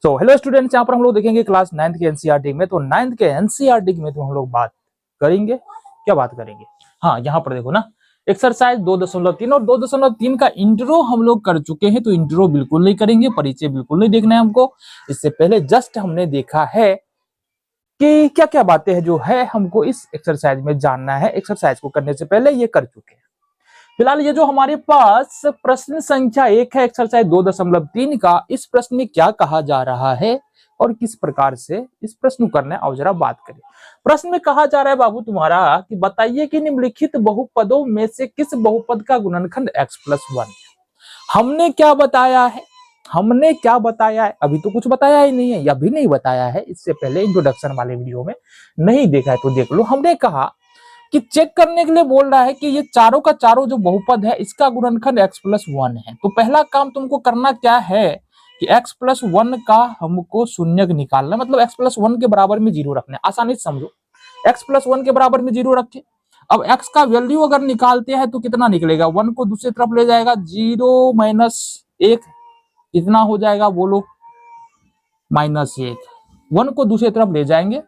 तो hello students, यहाँ पर हम लोग देखेंगे क्लास 9th के एनसीईआरटी में। तो 9th के एनसीईआरटी में तो हम लोग बात करेंगे, क्या बात करेंगे? हाँ, यहाँ पर देखो ना, एक्सरसाइज 2.3 और 2.3 का इंट्रो हम लोग कर चुके हैं। तो इंट्रो बिल्कुल नहीं करेंगे, परिचय बिल्कुल नहीं देखना है हमको। इससे पहले जस्ट हमने देखा है कि क्या क्या बातें हैं जो है हमको इस एक्सरसाइज में जानना है। एक्सरसाइज को करने से पहले ये कर चुके हैं। फिलहाल ये जो हमारे पास प्रश्न संख्या 1 है एक्सरसाइज 2.3 का, इस प्रश्न में क्या कहा जा रहा है और किस प्रकार से इस प्रश्न को करना है, आओ जरा बात करें। प्रश्न में कहा जा रहा है बाबू तुम्हारा कि बताइए कि निम्नलिखित बहुपदों में से किस बहुपद का गुणनखंड x+1। हमने क्या बताया है? अभी तो कुछ बताया ही नहीं है, या भी नहीं बताया है। इससे पहले इंट्रोडक्शन वाले वीडियो में नहीं देखा है तो देख लो। हमने कहा कि चेक करने के लिए बोल रहा है कि ये चारों का चारों जो बहुपद है इसका गुणनखंड x+1 है। तो पहला काम तुमको करना क्या है कि x+1 का हमको शून्यक निकालना, मतलब x+1 के बराबर में 0 रखना है। आसानी से समझो, x+1 के बराबर में 0 रखे। अब x का वैल्यू अगर निकालते हैं तो कितना निकलेगा? 1 को दूसरी तरफ ले जाएगा, 0 - 1 कितना हो जाएगा बोलो? -1। 1 को दूसरी तरफ ले जाएंगे,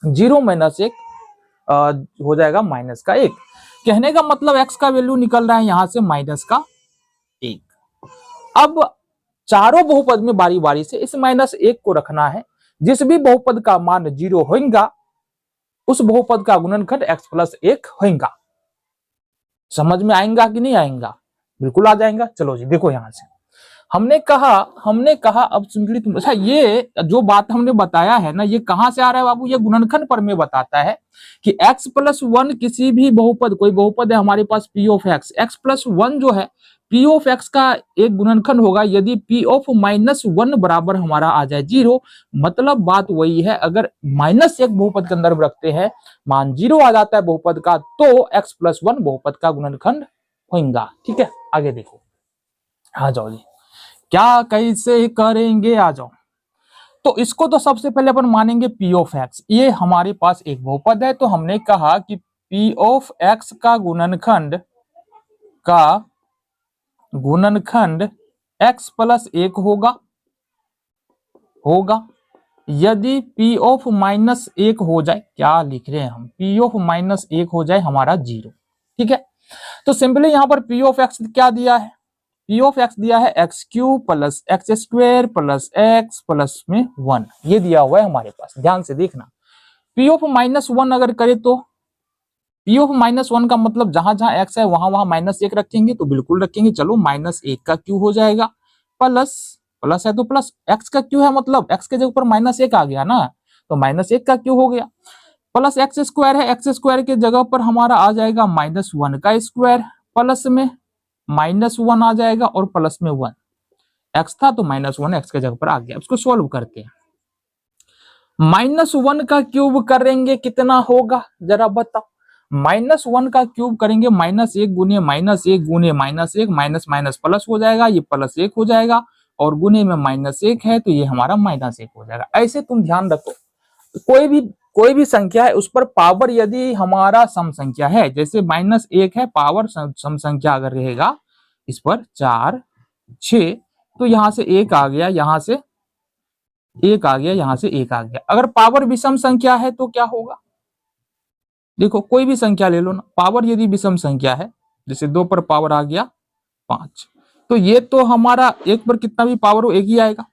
0 - 1 हो जाएगा -1। कहने का मतलब x का वैल्यू निकल रहा है यहां से -1। अब चारों बहुपद में बारी बारी से इस -1 को रखना है। जिस भी बहुपद का मान 0 होगा उस बहुपद का गुणनखंड x+1 होगा। समझ में आएगा कि नहीं आएगा? बिल्कुल आ जाएगा। चलो जी देखो, यहां से हमने कहा अब सिंपली तुम, अच्छा ये जो बात हमने बताया है ना, ये कहां से आ रहा है बाबू? ये गुणनखंड पर में बताता है कि x+1 किसी भी बहुपद, कोई बहुपद है हमारे पास p ऑफ x, x+1 जो है p ऑफ x का एक गुणनखंड होगा यदि p ऑफ -1 बराबर हमारा आ जाए 0। मतलब बात वही है, अगर -1 बहुपद के अंदर रखते हैं, मान 0 आ जाता है बहुपद का, तो x+1 बहुपद का गुणनखंड होगा। ठीक है, आगे देखो, आ जाओ जी, क्या कैसे करेंगे, आ जाओ। तो इसको तो सबसे पहले अपन मानेंगे p ऑफ x, ये हमारे पास एक बहुपद है। तो हमने कहा कि p ऑफ x का गुणनखंड x+1 होगा यदि p ऑफ -1 हो जाए, क्या लिख रहे हैं हम, p ऑफ -1 हो जाए हमारा 0। ठीक है, तो सिंपली यहां पर p ऑफ x क्या दिया है? p ऑफ x दिया है x³ + x² + x प्लस में 1, ये दिया हुआ है हमारे पास। ध्यान से देखना, p ऑफ -1 अगर करे तो p ऑफ -1 का मतलब जहां जहां x है वहां वहां -1 रखेंगे, तो बिल्कुल रखेंगे। चलो, -1 का क्यू हो जाएगा, प्लस है तो प्लस, x का क्यू है मतलब x के जगह पर -1 आ गया ना, तो -1 का क्यू हो गया। प्लस x² है, x² के जगह पर हमारा आ जाएगा -1 का स्क्वायर, प्लस में -1 आ जाएगा और प्लस में 1। x था तो -1 x के जगह पर आ गया। उसको सॉल्व करते हैं। -1 का क्यूब करेंगे कितना होगा जरा बताओ? -1 का क्यूब करेंगे, -1 गुने -1 गुने -1, माइनस माइनस प्लस हो जाएगा, ये +1 हो जाएगा, और गुने में -1 है तो ये हमारा -1 हो जाएगा। ऐसे तुम ध्यान रखो, कोई भी संख्या है उस पर पावर यदि हमारा सम संख्या है, जैसे -1 है, पावर सम संख्या अगर रहेगा इस पर 4 6, तो यहां से 1 आ गया, यहां से 1 आ गया, यहां से 1 आ गया। अगर पावर विषम संख्या है तो क्या होगा? देखो, कोई भी संख्या ले लो ना, पावर यदि विषम संख्या है, जैसे 2 पर पावर आ गया 5, तो ये तो हमारा 1 पर कितना भी पावर हो 1 ही आएगा।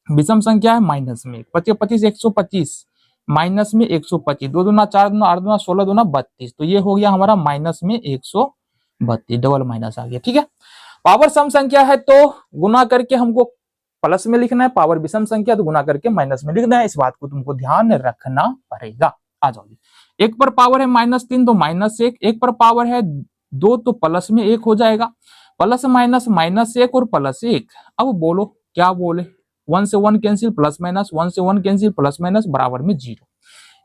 विषम संख्या है माइनस में 25 125, माइनस में 125, 2 दूना 4 दूना 8 दूना 16 दूना 32, तो ये हो गया हमारा माइनस में 132, डबल माइनस आ गया। ठीक है, पावर सम संख्या है तो गुना करके हमको प्लस में लिखना है, पावर विषम संख्या तो गुना करके माइनस में लिखना है। इस बात को तुमको ध्यान रखना पड़ेगा। आ जाओ, 1 पर पावर है -3 तो -1, 1 पर पावर है 2 तो प्लस में 1 हो जाएगा, प्लस माइनस -1 और +1। अब बोलो क्या बोले? 1 से 1 कैंसिल, प्लस माइनस, 1 से 1 कैंसिल, प्लस माइनस बराबर में 0।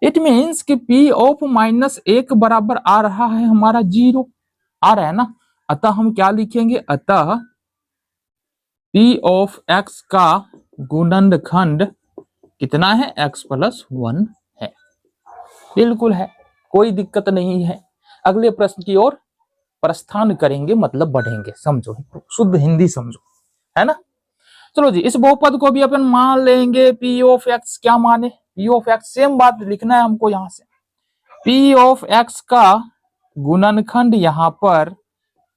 इट मीन्स कि p ऑफ -1 बराबर आ रहा है हमारा 0, आ रहा है ना। अतः हम क्या लिखेंगे? अतः p ऑफ x का गुणनखंड कितना है? x+1 है। बिल्कुल है, कोई दिक्कत नहीं है। अगले प्रश्न की ओर प्रस्थान करेंगे, मतलब बढ़ेंगे। समझो, शुद्ध हिंदी समझो, है ना। चलो जी, इस बहुपद को भी अपन मान लेंगे पी ऑफ एक्स। क्या माने? पी ऑफ एक्स, सेम बात लिखना है हमको यहां से। पी ऑफ एक्स का गुणनखंड यहां पर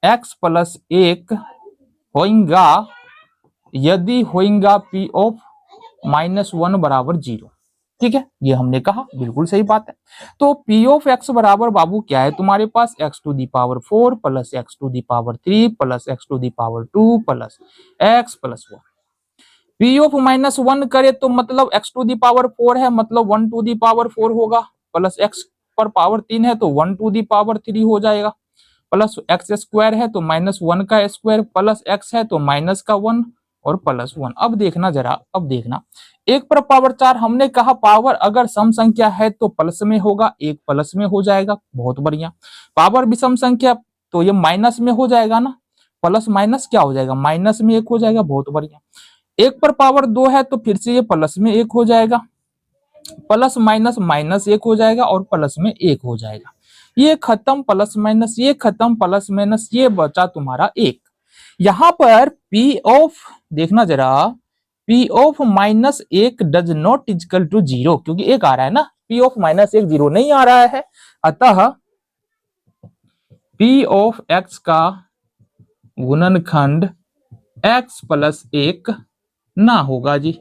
एक्स प्लस एक होगा यदि होगा पी ऑफ -1 बराबर 0। ठीक है, ये हमने कहा, बिल्कुल सही बात है। तो पी ऑफ एक्स बराबर बाबू क्या है तुम्हारे पास? X to the power 4 plus x to the power 3 plus x to the power 2 plus x plus 1। P of -1 करे तो मतलब एक्स टू दी पावर 4 है, मतलब 1 टू दी पावर 4 होगा, प्लस एक्स पर पावर 3 है तो 1 टू दी पावर 3 हो जाएगा, प्लस एक्स स्क्वायर है तो -1 का स्क्वायर, प्लस एक्स है तो माइनस का 1 और प्लस 1। अब देखना जरा, अब देखना, एक पर पावर 4, हमने कहा पावर अगर सम संख्या है तो प्लस में होगा, एक प्लस में हो जाएगा, बहुत बढ़िया। पावर विषम संख्या तो ये माइनस में हो जाएगा ना, प्लस माइनस क्या हो जाएगा? माइनस में एक हो जाएगा, बहुत बढ़िया। एक पर पावर 2 है तो फिर से ये प्लस में एक हो जाएगा, प्लस माइनस माइनस एक हो जाएगा और प्लस में एक हो जाएगा। ये खत्म प्लस माइनस, ये खत्म प्लस माइनस, ये बचा तुम्हारा एक। यहां पर पी ऑफ, देखना जरा, P of -1 does not equal to 0, क्योंकि एक आ रहा है ना, पी ऑफ -1 0 नहीं आ रहा है, अतः पी ऑफ एक्स का गुणनखंड एक्स प्लस 1 ना होगा जी,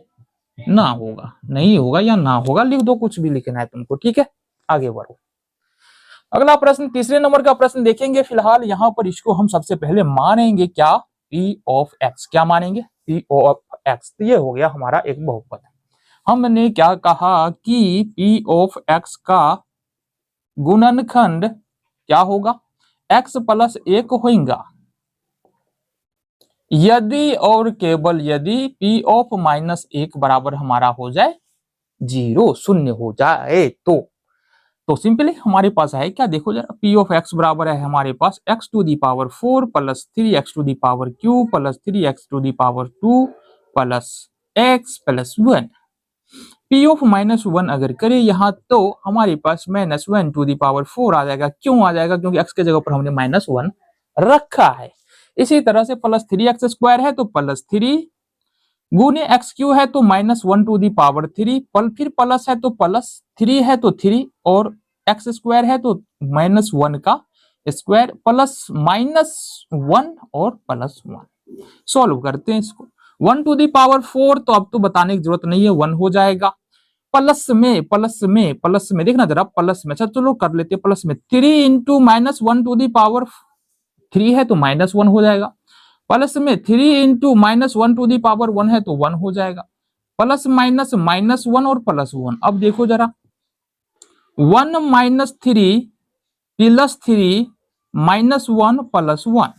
ना होगा, नहीं होगा या ना होगा, लिख दो, कुछ भी लिखना है तुमको। ठीक है, आगे बढ़ो। अगला प्रश्न, तीसरे नंबर का प्रश्न देखेंगे। फिलहाल यहाँ पर इसको हम सबसे पहले मानेंगे क्या? P of x. क्या मानेंगे? P of x. तो ये हो गया हमारा एक बहुपद। हमने क्या कहा कि पी ऑफ एक्स का गुणनखंड क्या होगा? एक्स प्लस 1 होगा यदि और केवल यदि पी ऑफ -1 बराबर हमारा हो जाए 0, शून्य हो जाए तो सिंपली हमारे पास है क्या? देखो जरा, पी ऑफ एक्स बराबर है हमारे पास x to the power 4 plus 3 x to the power q plus 3 x to the power 2 plus x plus 1। P of -1 अगर करें यहाँ तो हमारे पास -1 टू दी पावर 4 आ जाएगा। क्यों आ जाएगा? क्योंकि एक्स के जगह पर हमने -1 रखा है। इसी तरह से प्लस 3x स्क्वायर है तो प्लस 3 गुने एक्स क्यू है तो -1 टू दी पावर 3, फिर प्लस है तो प्लस 3 है तो 3 और एक्स स्क्वायर है तो -1 का स्क्वायर प्लस -1 और प्लस 1। सॉल्व करते हैं इसको। 1 टू दी पावर 4 तो अब तो बताने की जरूरत नहीं है, 1 हो जाएगा। प्लस में देखना जरा, प्लस में, अच्छा चलो कर लेते हैं प्लस में। 3 इंटू -1 टू दी पावर 3 है तो -1 हो जाएगा, प्लस में 3 इंटू -1 टू दी पावर 1 है तो 1 हो जाएगा, प्लस माइनस -1 और प्लस 1। अब देखो जरा, 1 - 3 प्लस 3 -1 प्लस 1,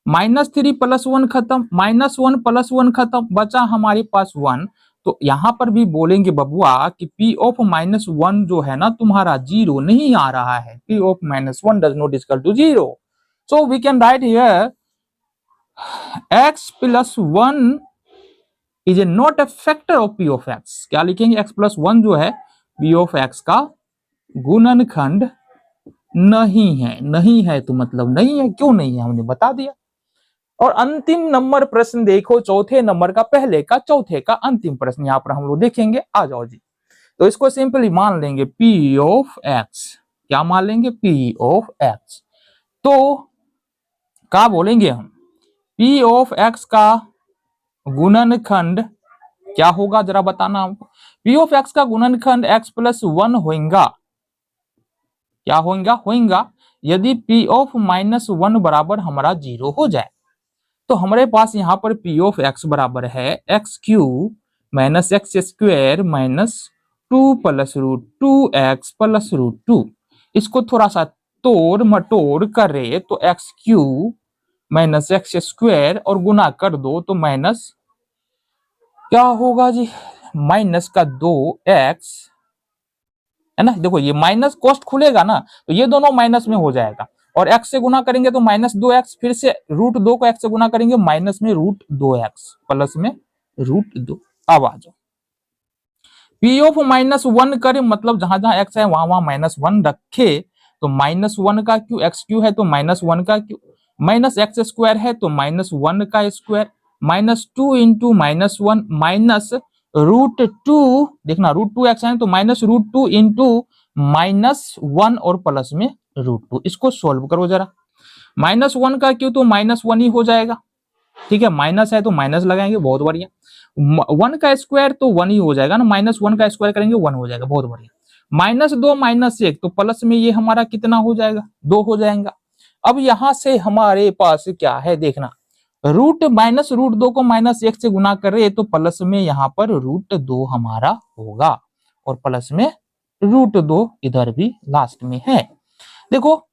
-3 प्लस 1 खत्म, -1 प्लस 1 खत्म, बचा हमारे पास 1। तो यहां पर भी बोलेंगे बबुआ कि P ऑफ -1 जो है ना तुम्हारा 0 नहीं आ रहा है, P of -1 does not equal to 0। So we can write here x plus 1 is a not a factor of P of x। क्या लिखेंगे? x प्लस 1 जो है P ऑफ x का गुणनखंड नहीं है। नहीं है तो मतलब नहीं है, क्यों नहीं है हमने बता दिया। और अंतिम नंबर प्रश्न देखो, चौथे नंबर का, पहले का चौथे का अंतिम प्रश्न यहां पर हम लोग देखेंगे। आ जाओ जी। तो इसको सिंपली मान लेंगे P ऑफ x। क्या मान लेंगे? P of x। तो क्या बोलेंगे हम? P ऑफ x का गुणनखंड क्या होगा जरा बताना हमको। P ऑफ x का गुणनखंड x प्लस 1 होगा। क्या होगा यदि P ऑफ -1 बराबर हमारा 0 हो जाए। तो हमारे पास यहाँ पर P ऑफ x बराबर है x cube minus x square minus 2 plus √2x plus √2। इसको थोड़ा सा तोड़ मटोड़ करे तो x cube minus x square और गुना कर दो तो माइनस क्या होगा जी? माइनस का 2x है ना। देखो ये माइनस कॉस्ट खुलेगा ना तो ये दोनों माइनस में हो जाएगा, और x से गुना करेंगे तो -2x, फिर से √2 को x से गुना करेंगे माइनस में √2x प्लस में √2। अब आ जाओ, P ऑफ -1 करें मतलब जहां जहां x है वहां वहां -1 रखे तो -1 का क्यू, x क्यू है तो -1 का क्यू, माइनस एक्स स्क्वायर है तो -1 का स्क्वायर -2 इंटू -1 माइनस √2, देखना √2x है तो -√2 इंटू -1 और प्लस में √2। इसको सोल्व करो जरा। -1 का क्यों तो -1 ही हो जाएगा, ठीक है, माइनस है तो माइनस लगाएंगे, बहुत बढ़िया। 1 का स्क्वायर तो 1 ही हो जाएगा ना, -1 का स्क्वायर करेंगे 1 हो जाएगा, बहुत बढ़िया। -2 -1 तो प्लस में ये हमारा कितना हो जाएगा, 2 हो जाएगा। अब यहां से हमारे पास क्या है देखना, -√2 को -1 से गुना कर रहे तो प्लस में यहाँ पर √2 हमारा होगा और प्लस में √2 इधर भी लास्ट में है। देखो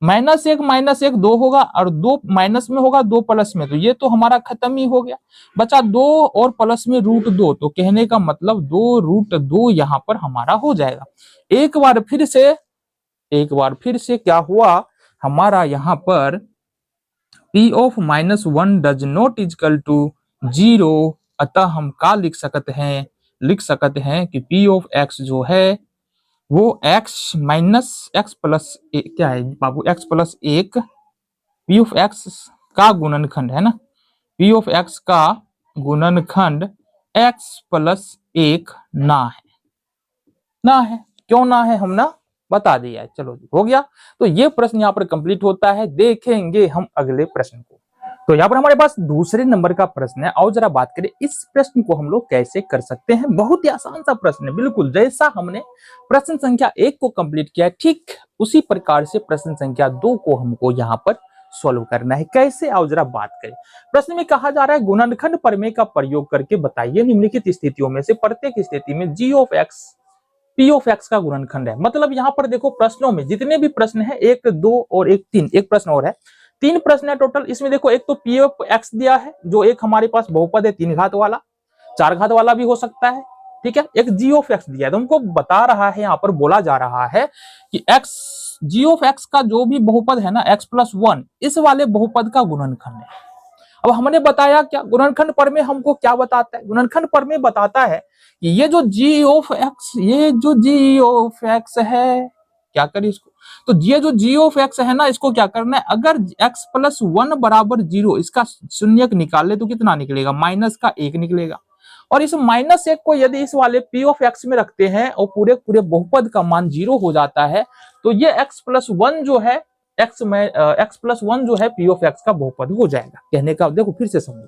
-1 2 होगा और 2 माइनस में होगा, 2 प्लस में, तो ये तो हमारा खत्म ही हो गया, बचा 2 और प्लस में √2, तो कहने का मतलब 2√2 यहाँ पर हमारा हो जाएगा। एक बार फिर से क्या हुआ हमारा यहाँ पर P of -1 does not equal to 0, अतः हम क्या लिख सकते हैं कि P ऑफ x जो है वो x प्लस क्या है बाबू, x plus 1 P of x का गुणनखंड है ना, P ऑफ x का गुणनखंड x प्लस 1 ना है। क्यों ना है हम ना बता दिया है। चलो जी हो गया, तो ये प्रश्न यहाँ पर कंप्लीट होता है। देखेंगे हम अगले प्रश्न को। तो यहाँ पर हमारे पास दूसरे नंबर का प्रश्न है, और जरा बात करें इस प्रश्न को हम लोग कैसे कर सकते हैं। बहुत ही आसान सा प्रश्न है, बिल्कुल जैसा हमने प्रश्न संख्या 1 को कंप्लीट किया है ठीक उसी प्रकार से प्रश्न संख्या 2 को हमको यहाँ पर सॉल्व करना है। कैसे आओ जरा बात करें। प्रश्न में कहा जा रहा है गुणनखंड प्रमेय का प्रयोग करके बताइए निम्नलिखित स्थितियों में से प्रत्येक स्थिति में g of x P of x का गुणनखंड है। मतलब यहाँ पर देखो प्रश्नों में जितने भी प्रश्न है 1 2 और 1 3, एक प्रश्न और है, 3 प्रश्न है टोटल। इसमें देखो एक तो P ऑफ x दिया है जो एक हमारे पास बहुपद है 3 घात वाला, 4 घात वाला भी हो सकता है, ठीक है। एक g ऑफ x दिया है, तो हमको बता रहा है यहाँ पर बोला जा रहा है कि g ऑफ x का जो भी बहुपद है ना x प्लस 1, इस वाले बहुपद का गुणनखंड है। अब हमने बताया क्या गुणनखंड प्रमेय हमको क्या बताता है, गुणनखंड प्रमेय बताता है कि ये जो g ऑफ x है, क्या करें इसको, तो ये जो g ऑफ x है ना, इसको क्या करना है, अगर x प्लस 1 बराबर 0 इसका शून्यक निकाले तो कितना निकलेगा, माइनस का 1 निकलेगा। और इस -1 को यदि इस वाले P ऑफ x में रखते हैं और पूरे बहुपद का मान 0 हो जाता है, तो ये x प्लस 1 जो है x प्लस 1 जो है P ऑफ x का बहुपद हो जाएगा। कहने का देखो फिर से समझो,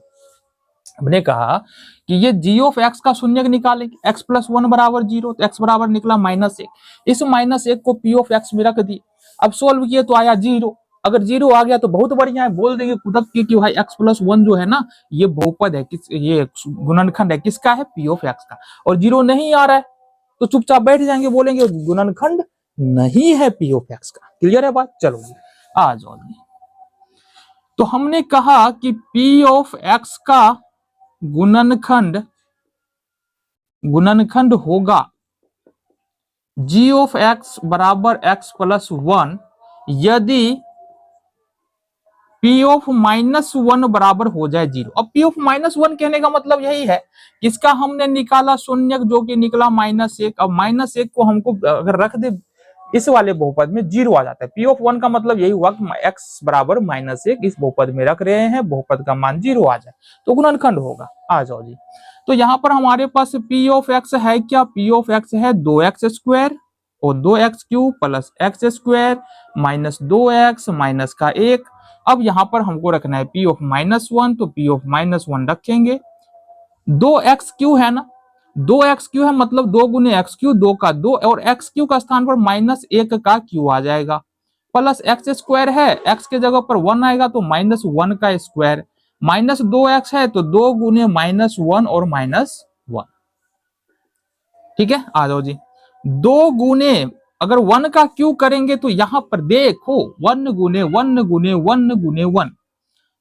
हमने कहा कि ये g ऑफ x का शून्यक निकालेंगे, x प्लस 1 बराबर 0, तो x बराबर निकला -1, इस -1 को P ऑफ x में रख दिए, अब सोल्व किए तो आया 0। अगर 0 आ गया तो बहुत बढ़िया है, बोल देंगे खुदक की कि भाई x प्लस 1 जो है ना ये बहुपद है, ये गुणनखंड है किसका है, P ऑफ x का। और 0 नहीं आ रहा है तो चुपचाप बैठ जाएंगे, बोलेंगे गुणनखंड नहीं है P ऑफ x का। क्लियर है बात, चलो आ जाओ। तो हमने कहा कि P ऑफ x का गुणनखंड होगा g ऑफ x बराबर x प्लस 1 यदि P ऑफ -1 बराबर हो जाए 0। अब P ऑफ -1 कहने का मतलब यही है कि इसका हमने निकाला शून्यक जो कि निकला -1। अब -1 को हमको अगर रख दे इस वाले बहुपद में 0 आ जाता है। P ऑफ 1 का मतलब यही हुआ कि x बराबर -1 इस बहुपद में रख रहे हैं, बहुपद का मान 0 आ जाए तो गुणनखंड होगा। आ जाओ जी, तो यहाँ पर हमारे पास P ऑफ x है क्या, P ऑफ x है 2x स्क्वायर और 2x cube plus x square minus 2x minus का 1। अब यहाँ पर हमको रखना है P ऑफ -1, तो P ऑफ -1 रखेंगे, 2x क्यू है ना, 2x क्यू है मतलब 2 गुने एक्स क्यू, 2 का 2 और x क्यू का स्थान पर -1 का क्यू आ जाएगा, प्लस x स्क्वायर है, x के जगह पर 1 आएगा तो -1 का स्क्वायर, माइनस 2x है तो 2 गुने -1 और -1। ठीक है, आ जाओ जी, 2 गुने अगर 1 का क्यू करेंगे तो यहां पर देखो 1 गुने 1 गुने 1 गुने 1,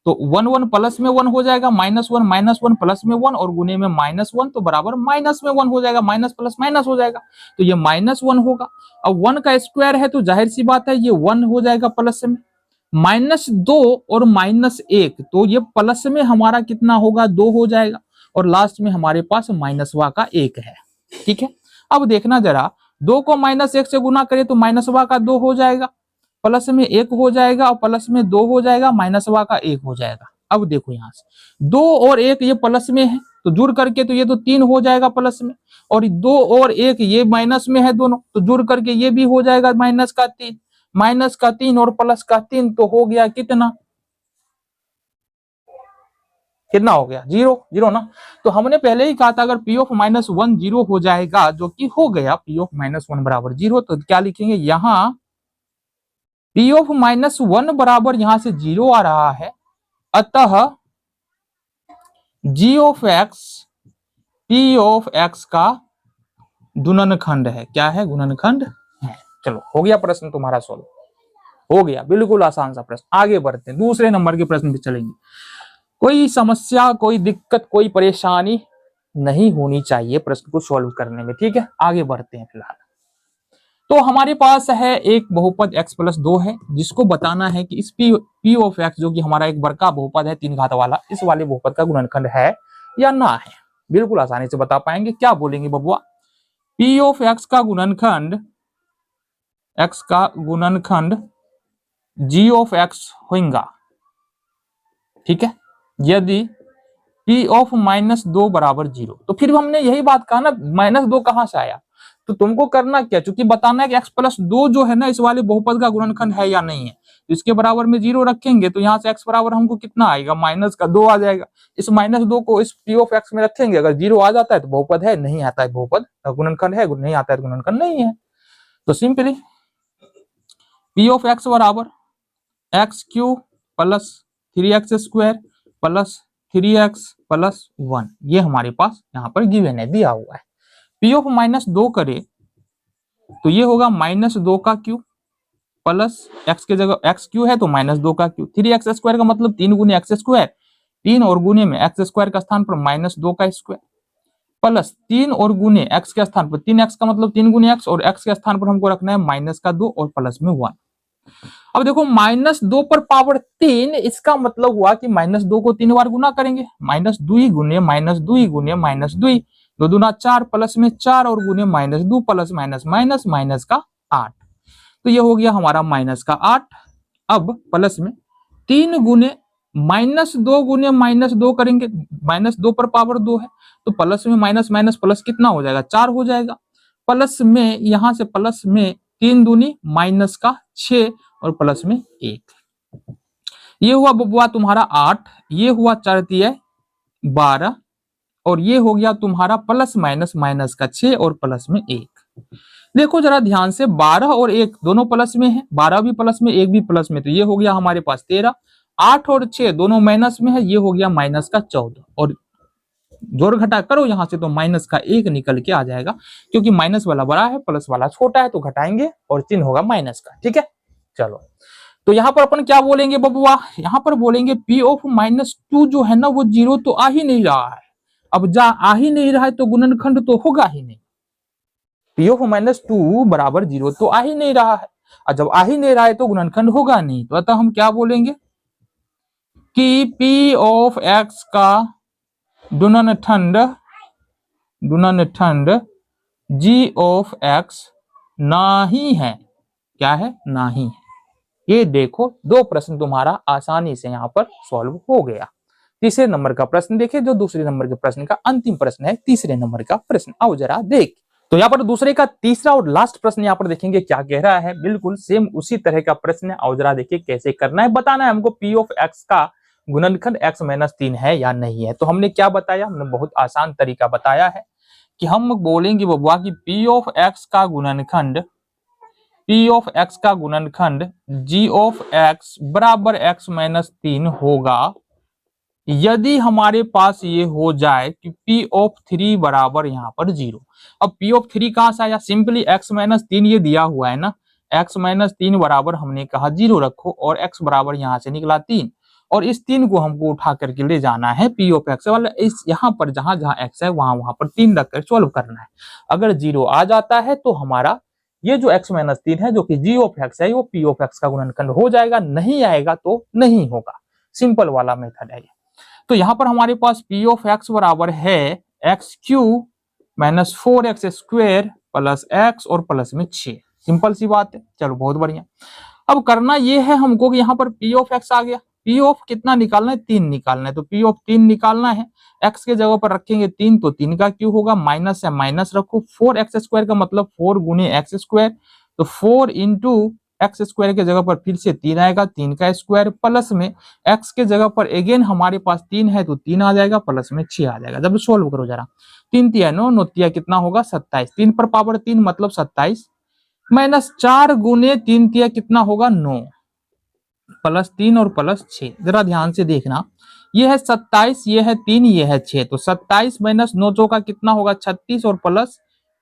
तो 1 1 प्लस में 1 हो जाएगा, -1 प्लस में 1 और गुने में -1 तो बराबर माइनस में 1 हो जाएगा, माइनस प्लस माइनस हो जाएगा, तो ये -1 होगा। अब 1 का स्क्वायर है तो जाहिर सी बात है ये 1 हो जाएगा प्लस में, -2 और -1 तो ये प्लस में हमारा कितना होगा, 2 हो जाएगा और लास्ट में हमारे पास माइनसवा का 1 है। ठीक है, अब देखना जरा 2 को -1 से गुना करें तो माइनसवा का 2 हो जाएगा, प्लस में 1 हो जाएगा और प्लस में 2 हो जाएगा, माइनसवा का 1 हो जाएगा। अब देखो यहाँ से 2 और 1 ये प्लस में है तो जुड़ करके तो ये तो 3 हो जाएगा प्लस में, और 2 और 1 ये माइनस में है दोनों, तो जुड़ करके ये भी हो जाएगा माइनस का 3 और प्लस का 3, तो हो गया कितना हो गया 0 ना। तो हमने पहले ही कहा था अगर p ऑफ -1 0 हो जाएगा, जो कि हो गया p ऑफ -1 बराबर 0, तो क्या लिखेंगे यहाँ p ऑफ -1 बराबर यहां से 0 आ रहा है, अतः g of x p of x का गुणनखंड है। क्या है? गुणनखंड है। चलो हो गया प्रश्न तुम्हारा सॉल्व, हो गया, बिल्कुल आसान सा प्रश्न। आगे बढ़ते हैं, दूसरे नंबर के प्रश्न पे चलेंगे। कोई समस्या, कोई दिक्कत, कोई परेशानी नहीं होनी चाहिए प्रश्न को सॉल्व करने में, ठीक है। आगे बढ़ते हैं फिलहाल। तो हमारे पास है एक बहुपद x + 2 है, जिसको बताना है कि इस p ऑफ x जो कि हमारा एक वर्ग का बहुपद है 3 घात वाला, इस वाले बहुपद का गुणनखंड है या ना है। बिल्कुल आसानी से बता पाएंगे। क्या बोलेंगे बबुआ? p ऑफ x का गुणनखंड g ऑफ x होगा, ठीक है, यदि p ऑफ -2 बराबर 0। तो फिर हमने यही बात कहा ना, -2 कहां से आया, तो तुमको करना क्या, क्योंकि बताना है कि x + 2 जो है ना इस वाले बहुपद का गुणनखंड है या नहीं है, तो इसके बराबर में 0 रखेंगे तो यहाँ से x बराबर हमको कितना आएगा, -2 आ जाएगा। इस -2 को इस p ऑफ x में रखेंगे, अगर 0 आ जाता है तो बहुपद है, नहीं आता है बहुपद गुणनखंड है, नहीं आता है गुणनखंड नहीं है। तो सिंपली p ऑफ x बराबर x³ + 3x² + 3x + 1, ये हमारे पास यहाँ पर गिवन है, दिया हुआ है। p ऑफ -2 करे तो ये होगा -2 का क्यूब प्लस x के जगह x³ है तो -2 का क्यूब, 3x² का मतलब 3 गुने x², 3 और गुने में x² का स्थान पर -2 का स्क्वायर, प्लस 3 और गुने x के स्थान पर 3x का मतलब 3 गुने x, और x के स्थान पर हमको रखना है -2 और प्लस में 1। अब देखो -2 पर पावर 3, इसका मतलब हुआ कि -2 को 3 बार गुना करेंगे, -2 गुने -2 गुने -2, 2 दूना 4 प्लस में 4 और गुने -2 प्लस माइनस का 8, तो ये हो गया हमारा -8। अब प्लस में 3 गुने -2 गुने -2 करेंगे, -2 पर पावर 2 है तो प्लस में माइनस प्लस कितना हो जाएगा, 4 हो जाएगा। प्लस में यहां से प्लस में 3 दूनी -6 और प्लस में 1, ये हुआ बबुआ तुम्हारा 8, ये हुआ 4 × 12, और ये हो गया तुम्हारा प्लस माइनस का 6 और प्लस में 1। देखो जरा ध्यान से, 12 और 1 दोनों प्लस में है, 12 भी प्लस में 1 भी प्लस में, तो ये हो गया हमारे पास 13, 8 और 6 दोनों माइनस में है, ये हो गया -14, और जोड़ घटा करो यहां से तो -1 निकल के आ जाएगा, क्योंकि माइनस वाला बड़ा है प्लस वाला छोटा है, तो घटाएंगे और चिन्ह होगा माइनस का, ठीक है। चलो तो यहाँ पर अपन क्या बोलेंगे बबुआ, यहाँ पर बोलेंगे p ऑफ -2 जो है ना वो 0 तो आ ही नहीं रहा है। अब आ ही नहीं रहा है तो गुणनखंड तो होगा ही नहीं, p ऑफ -2 बराबर 0 तो आ ही नहीं रहा है, और जब आ ही नहीं रहा है तो गुणनखंड होगा नहीं, तो अतः हम क्या बोलेंगे कि p ऑफ x का गुणनखंड g ऑफ x नहीं है। क्या है? नहीं है। ये देखो 2 प्रश्न तुम्हारा आसानी से यहाँ पर सॉल्व हो गया। तीसरे नंबर का प्रश्न देखिए, जो दूसरे नंबर के प्रश्न का अंतिम प्रश्न है, तीसरे नंबर का प्रश्न आओ जरा देख। तो यहाँ पर दूसरे का तीसरा और लास्ट प्रश्न यहाँ पर देखेंगे क्या कह रहा है, बिल्कुल सेम उसी तरह का प्रश्न है। आओ जरा देखिए कैसे करना है, बताना है हमको p ऑफ x का गुणनखंड x - 3 है या नहीं है। तो हमने क्या बताया, हमने बहुत आसान तरीका बताया है कि हम बोलेंगे बबुआ कि p ऑफ x का गुणनखंड g ऑफ x बराबर x - 3 होगा यदि हमारे पास ये हो जाए कि p ऑफ 3 बराबर यहाँ पर 0। अब p ऑफ 3 कहां से आया, सिंपली x - 3 ये दिया हुआ है ना, x - 3 बराबर हमने कहा 0 रखो, और x बराबर यहाँ से निकला 3, और इस 3 को हमको उठा करके ले जाना है p ऑफ x वाला, इस यहाँ पर जहां x है वहां पर 3 रख कर सॉल्व करना है। अगर 0 आ जाता है तो हमारा ये जो x - 3 है जो कि g ऑफ x है वो p ऑफ x का गुणनखंड हो जाएगा, नहीं आएगा तो नहीं होगा। सिंपल वाला मेथड है ये। तो यहाँ पर हमारे पास p ऑफ x बराबर है x³ - 4x² प्लस x और प्लस में 6। सिंपल सी बात है। चलो बहुत बढ़िया। अब करना ये है हमको कि यहाँ पर p ऑफ x आ गया, पी ऑफ कितना निकालना है, 3 निकालना है, तो पी ऑफ 3 निकालना है। एक्स के जगह पर रखेंगे 3, तो 3 का क्यों होगा, माइनस है माइनस रखो, 4x² का मतलब 4 गुने x², तो 4 इंटू x² के जगह पर फिर से 3 आएगा, 3 का स्क्वायर, प्लस में x के जगह पर अगेन हमारे पास 3 है तो 3 आ जाएगा, प्लस में 6 आ जाएगा। जब सोल्व करो जरा, 3 तिया 9, 9 तिया कितना होगा 27, 3 पर पावर 3 मतलब 27, माइनस 4 गुने 3 तिया कितना होगा 9, प्लस 3 और प्लस 6। जरा ध्यान से देखना, ये है 27, ये है 3, ये है 6, तो 27 माइनस 9 चौका कितना होगा 36 और प्लस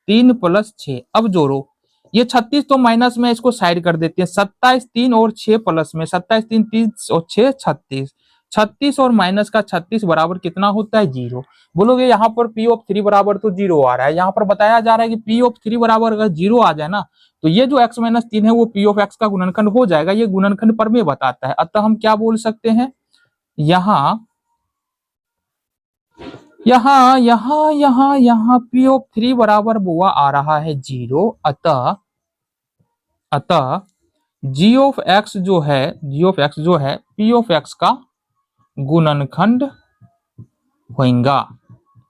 3 प्लस 6। अब जोड़ो, ये 36 तो माइनस में, इसको साइड कर देते हैं, 27 3 और 6 प्लस में, 27 3 30 और 6 36, 36 और माइनस का 36 बराबर कितना होता है 0। बोलोगे यहाँ पर पी ऑफ 3 बराबर तो 0 आ रहा है, यहाँ पर बताया जा रहा है कि पी ऑफ 3 बराबर अगर 0 आ जाए ना, तो ये जो x माइनस 3 है वो पी ऑफ x का गुणनखंड हो जाएगा, ये गुणनखंड प्रमेय बताता है। अतः हम क्या बोल सकते हैं, यहाँ पी ऑफ 3 बराबर बुआ आ रहा है 0, अतः जी ऑफ एक्स जो है पी ऑफ एक्स का गुणनखंड होगा।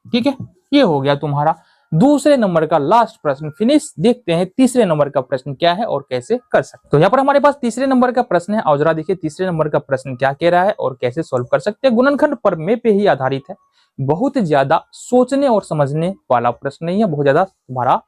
ठीक है, ये हो गया तुम्हारा दूसरे नंबर का लास्ट प्रश्न फिनिश। देखते हैं तीसरे नंबर का प्रश्न क्या है और कैसे कर सकते। तो यहाँ पर हमारे पास तीसरे नंबर का प्रश्न है, और जरा देखिए तीसरे नंबर का प्रश्न क्या कह रहा है और कैसे सॉल्व कर सकते हैं। गुणनखंड प्रमेय पे ही आधारित है, बहुत ज्यादा सोचने और समझने वाला प्रश्न नहीं है, बहुत ज्यादा तुम्हारा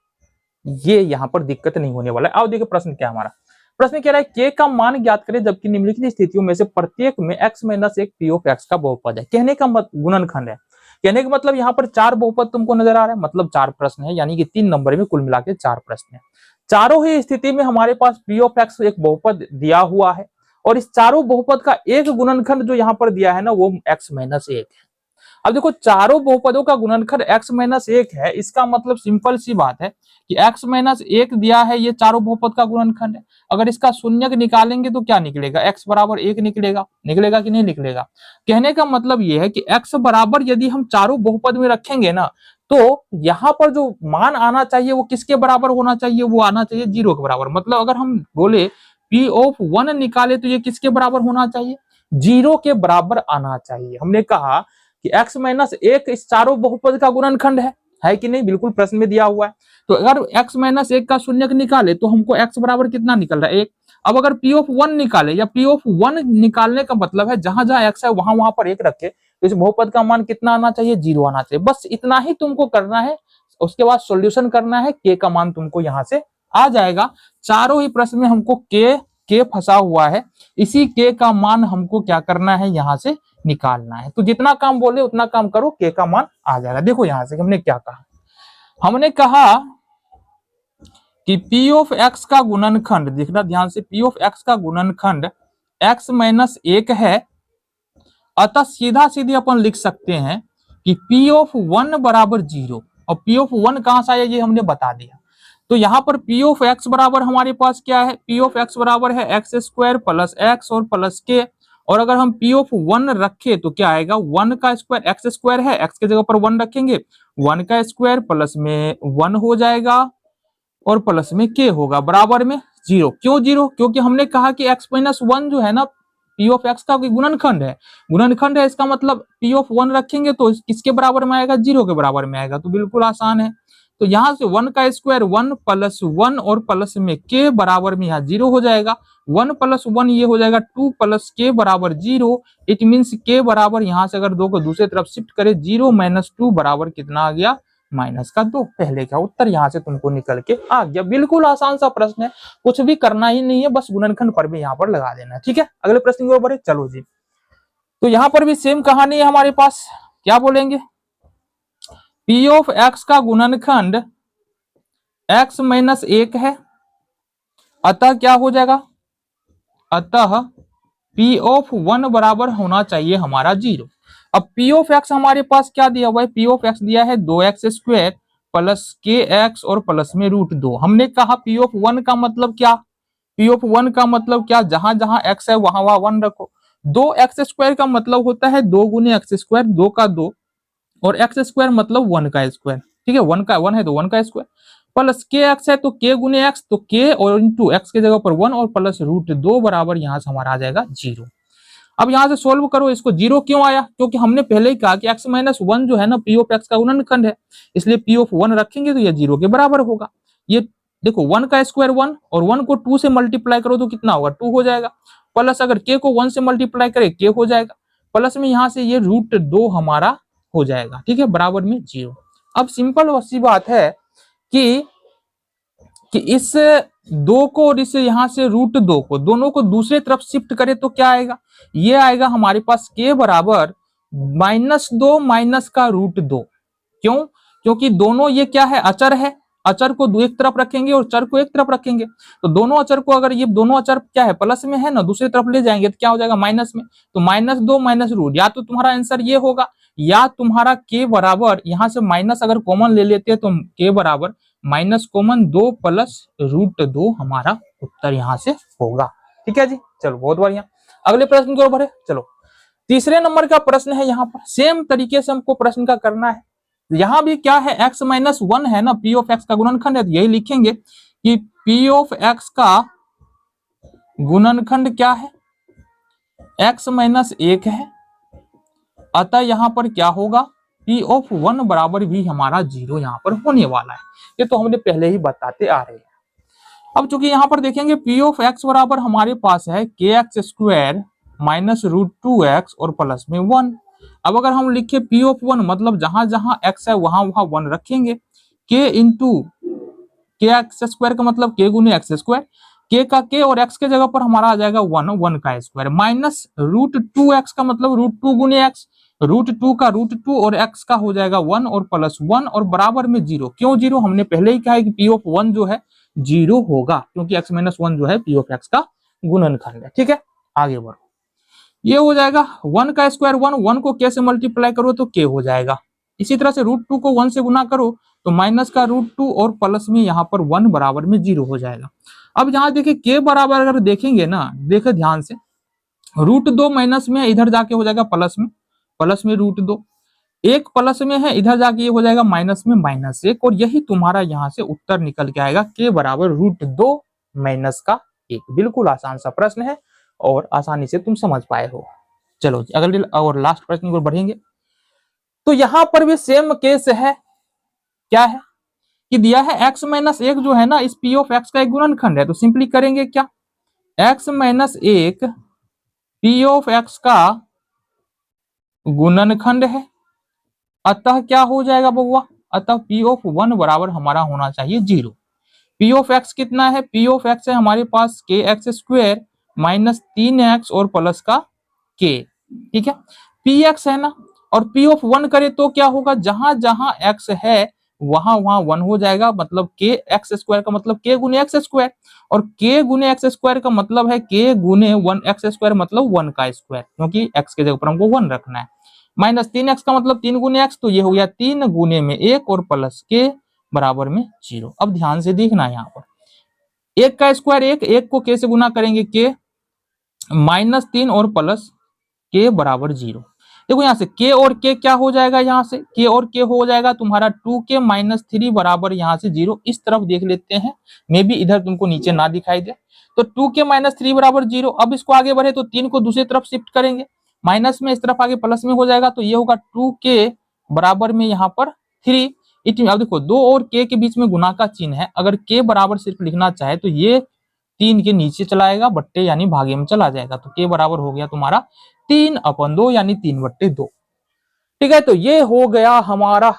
ये यहाँ पर दिक्कत नहीं होने वाला है। आओ देखिए प्रश्न क्या हमारा, प्रश्न कह रहा है के का मान ज्ञात करें जबकि निम्नलिखित स्थितियों में से प्रत्येक में x minus 1 P of x का बहुपद है। कहने का गुणनखंड है, कहने का मतलब यहाँ पर 4 बहुपद तुमको नजर आ रहा है, मतलब 4 प्रश्न है, यानी कि 3 नंबर में कुल मिला के 4 प्रश्न है। चारों ही स्थिति में हमारे पास पी ऑफ एक्स एक बहुपद दिया हुआ है, और इस चारों बहुपद का एक गुणनखंड जो यहाँ पर दिया है ना वो x माइनस 1 है। अब देखो चारों बहुपदों का गुणनखंड x माइनस 1 है, इसका मतलब सिंपल सी बात है कि x माइनस 1 दिया है, ये चारों बहुपद का गुणनखंड है। अगर इसका शून्यक निकालेंगे तो क्या निकलेगा, x बराबर 1 निकलेगा, निकलेगा कि नहीं निकलेगा। कहने का मतलब ये है कि x बराबर यदि हम चारों बहुपद में रखेंगे ना, तो यहाँ पर जो मान आना चाहिए वो किसके बराबर होना चाहिए, वो आना चाहिए 0 के बराबर। मतलब अगर हम बोले P ऑफ 1 निकाले तो ये किसके बराबर होना चाहिए, 0 के बराबर आना चाहिए। हमने कहा कि x माइनस 1 इस चारों बहुपद का गुणनखंड है कि नहीं, बिल्कुल प्रश्न में दिया हुआ है। तो अगर x माइनस 1 का शून्यक निकाले तो हमको x बराबर कितना निकल रहा है 1। अब अगर p ऑफ 1 निकाले, या p ऑफ 1 निकालने का मतलब है जहां जहां x है वहां पर 1 रखे, तो इस बहुपद का मान कितना आना चाहिए 0 आना चाहिए। बस इतना ही तुमको करना है, उसके बाद सोल्यूशन करना है, k का मान तुमको यहाँ से आ जाएगा। चारों ही प्रश्न में हमको k फंसा हुआ है, इसी k का मान हमको क्या करना है यहाँ से निकालना है। तो जितना काम बोले उतना काम करो, k का मान आ जाएगा। देखो यहां से हमने क्या कहा, हमने कहा कि p ऑफ x का गुणनखंड, देखना ध्यान से, p ऑफ x का गुणनखंड x माइनस 1 है, अतः सीधा सीधे अपन लिख सकते हैं कि p ऑफ 1 बराबर 0। और p ऑफ 1 कहां से आया ये हमने बता दिया। तो यहाँ पर p ऑफ x बराबर हमारे पास क्या है, p ऑफ x बराबर है x² प्लस x और प्लस k। और अगर हम p ऑफ 1 रखे तो क्या आएगा, 1 का स्क्वायर, x² है, x के जगह पर 1 रखेंगे, 1 का स्क्वायर प्लस में 1 हो जाएगा और प्लस में k होगा बराबर में 0। क्यों 0, क्योंकि हमने कहा कि x माइनस 1 जो है ना p ऑफ x का गुणनखंड है, गुणनखंड है, इसका मतलब p ऑफ 1 रखेंगे तो किसके बराबर में आएगा, 0 के बराबर में आएगा। तो बिल्कुल आसान है। तो यहाँ से 1 का स्क्वायर 1 प्लस 1 और प्लस में k बराबर में यहाँ 0 हो जाएगा, 1 प्लस 1 ये हो जाएगा 2 प्लस k बराबर 0। इट मीन्स k बराबर यहाँ से अगर 2 को दूसरी तरफ शिफ्ट करें, 0 माइनस 2 बराबर कितना आ गया, माइनस का 2। पहले का उत्तर यहाँ से तुमको निकल के आ गया। बिल्कुल आसान सा प्रश्न है, कुछ भी करना ही नहीं है, बस गुणनखंड पर भी यहाँ पर लगा देना है। ठीक है, अगले प्रश्न के ऊपर चलो जी। तो यहाँ पर भी सेम कहानी है हमारे पास, क्या बोलेंगे, p ऑफ x का गुणनखंड x माइनस 1 है, अतः क्या हो जाएगा, अतः p ऑफ 1 बराबर होना चाहिए हमारा 0। अब p ऑफ x हमारे पास क्या दिया हुआ है, p ऑफ x दिया है 2x² प्लस kx और प्लस में √2। हमने कहा p ऑफ 1 का मतलब क्या, p ऑफ 1 का मतलब क्या, जहां जहां x है वहां वहां 1 रखो। 2x² का मतलब होता है 2 गुने x², 2 का 2, और x² मतलब 1 का स्क्वायर। ठीक है, 1 का 1 है तो 1 का स्क्वायर, प्लस kx है तो k गुने x, तो k और इंटू x के जगह पर 1 और प्लस √2 बराबर यहाँ से हमारा आ जाएगा 0। अब यहाँ से सोल्व करो इसको। 0 क्यों आया? क्योंकि हमने पहले ही कहा कि x माइनस 1 जो है ना पी ऑफ एक्स का गुणनखंड है, इसलिए पी ऑफ 1 रखेंगे तो ये 0 के बराबर होगा। ये देखो 1 का स्क्वायर 1 और 1 को 2 से मल्टीप्लाई करो तो कितना होगा? 2 हो जाएगा। प्लस अगर k को 1 से मल्टीप्लाई करे k हो जाएगा। प्लस में यहाँ से ये √2 हमारा हो जाएगा, ठीक है, बराबर में 0। अब सिंपल सी बात है कि इस 2 को और इस यहाँ से √2 को दोनों को दूसरे तरफ शिफ्ट करे तो क्या आएगा? ये आएगा हमारे पास k बराबर -2 माइनस का √2। क्यों? क्योंकि दोनों ये क्या है? अचर है। अचर को एक तरफ रखेंगे और चर को एक तरफ रखेंगे, तो दोनों अचर को, अगर ये दोनों अचर क्या है? प्लस में है ना, दूसरी तरफ ले जाएंगे तो क्या हो जाएगा? माइनस में। तो -2 माइनस √ या तो तुम्हारा आंसर ये होगा, या तुम्हारा k बराबर यहाँ से माइनस अगर कॉमन ले लेते हैं तो k बराबर माइनस कॉमन 2 प्लस √2 हमारा उत्तर यहाँ से होगा। ठीक है जी, चलो बहुत बढ़िया। अगले प्रश्न की ओर बढ़े। चलो तीसरे नंबर का प्रश्न है। यहाँ पर सेम तरीके से हमको प्रश्न का करना है। यहाँ भी क्या है? x माइनस 1 है ना, पी ऑफ एक्स का गुणनखंड है, तो यही लिखेंगे कि पी ऑफ एक्स का गुणनखंड क्या है? x माइनस 1 है। अतः यहाँ पर क्या होगा? पी ऑफ 1 बराबर भी हमारा 0 यहाँ पर होने वाला है। ये तो हमने पहले ही बताते आ रहे हैं। अब चूंकि यहाँ पर देखेंगे पी ऑफ एक्स बराबर हमारे पास है kx² माइनस √2x और प्लस में 1। अब अगर हम लिखे पी ऑफ 1 मतलब जहां जहां x है वहां वहां 1 रखेंगे। k इंटू kx² का मतलब k गुने x², k का k और x के जगह पर हमारा आ जाएगा 1 का स्क्वायर, माइनस √2x का मतलब √2 गुने x, √2 का √2 और x का हो जाएगा 1 और प्लस 1 और बराबर में 0। क्यों 0? हमने पहले ही कहा है कि पी ऑफ 1 जो है 0 होगा, क्योंकि x माइनस 1 जो है पी ऑफ एक्स का गुणनखंड है। ठीक है, आगे बढ़ो। ये हो जाएगा 1 का स्क्वायर 1 को k से मल्टीप्लाई करो तो k हो जाएगा। इसी तरह से √2 को 1 से गुना करो तो माइनस का √2 और प्लस में यहाँ पर 1 बराबर में 0 हो जाएगा। अब यहाँ देखिए k बराबर अगर देखेंगे ना, देखे ध्यान से, √2 माइनस में इधर जाके हो जाएगा प्लस में √2, एक प्लस में है इधर जाके ये हो जाएगा माइनस में -1, और यही तुम्हारा यहाँ से उत्तर निकल के आएगा k बराबर √2 माइनस का 1। बिल्कुल आसान सा प्रश्न है और आसानी से तुम समझ पाए हो। चलो अगले और लास्ट प्रश्न को बढ़ेंगे। तो यहां पर भी सेम केस है। क्या है कि दिया है x माइनस 1 जो है ना इस पी ऑफ एक्स का एक गुणनखंड है, तो सिंपली करेंगे क्या? x minus 1 P of x का गुणनखंड है, अतः क्या हो जाएगा बउआ? अतः पी ऑफ 1 बराबर हमारा होना चाहिए 0। पी ऑफ एक्स कितना है? पी ऑफ एक्स है हमारे पास kx² माइनस 3x और प्लस का k। ठीक है, पी एक्स है ना, और पी ऑफ 1 करे तो क्या होगा? जहां जहां x है वहां वहां 1 हो जाएगा, मतलब kx² का मतलब k गुने x², और k गुने x² का मतलब है k गुने 1x² मतलब 1 का स्क्वायर, क्योंकि x के जगह पर हमको 1 रखना है। माइनस 3x का मतलब 3 गुने x, तो ये हो गया 3 गुने में 1 और प्लस k बराबर में 0। अब ध्यान से देखना यहाँ पर 1 का स्क्वायर 1 को k से गुना करेंगे k, -3 और प्लस k बराबर 0। देखो यहाँ से k और k क्या हो जाएगा? यहाँ से k और k हो जाएगा तुम्हारा 2k माइनस 3 बराबर यहाँ से 0। इस तरफ देख लेते हैं, मे भी इधर तुमको नीचे ना दिखाई दे। तो 2k माइनस 3 बराबर 0। अब इसको आगे बढ़े तो 3 को दूसरी तरफ शिफ्ट करेंगे, माइनस में इस तरफ आगे प्लस में हो जाएगा, तो ये होगा 2k बराबर में यहाँ पर 3। अब देखो 2 और k के बीच में गुना का चिन्ह है, अगर k बराबर सिर्फ लिखना चाहे तो ये 3 के नीचे चला आएगा, बट्टे यानी भागे में चला जाएगा, तो k बराबर हो गया तुम्हारा 3/2 यानी 3/2। ठीक है, तो ये हो गया हमारा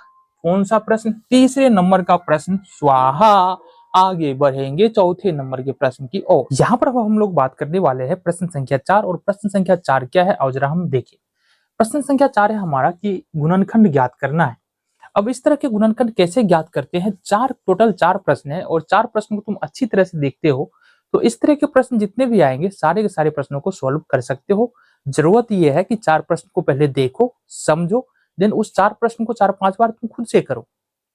कौन सा प्रश्न? तीसरे नंबर का प्रश्न स्वाहा। आगे बढ़ेंगे चौथे नंबर के प्रश्न की ओर। यहाँ पर हम लोग बात करने वाले हैं प्रश्न संख्या 4, और प्रश्न संख्या 4 क्या है? और जरा हम देखें। प्रश्न संख्या 4 है हमारा कि गुणनखंड ज्ञात करना है। अब इस तरह के गुणनखंड कैसे ज्ञात करते हैं? टोटल 4 प्रश्न है, और 4 प्रश्न को तुम अच्छी तरह से देखते हो तो इस तरह के प्रश्न जितने भी आएंगे सारे के सारे प्रश्नों को सॉल्व कर सकते हो। जरूरत यह है कि 4 प्रश्न को पहले देखो, समझो, देन उस 4 प्रश्न को 4-5 बार तुम खुद से करो।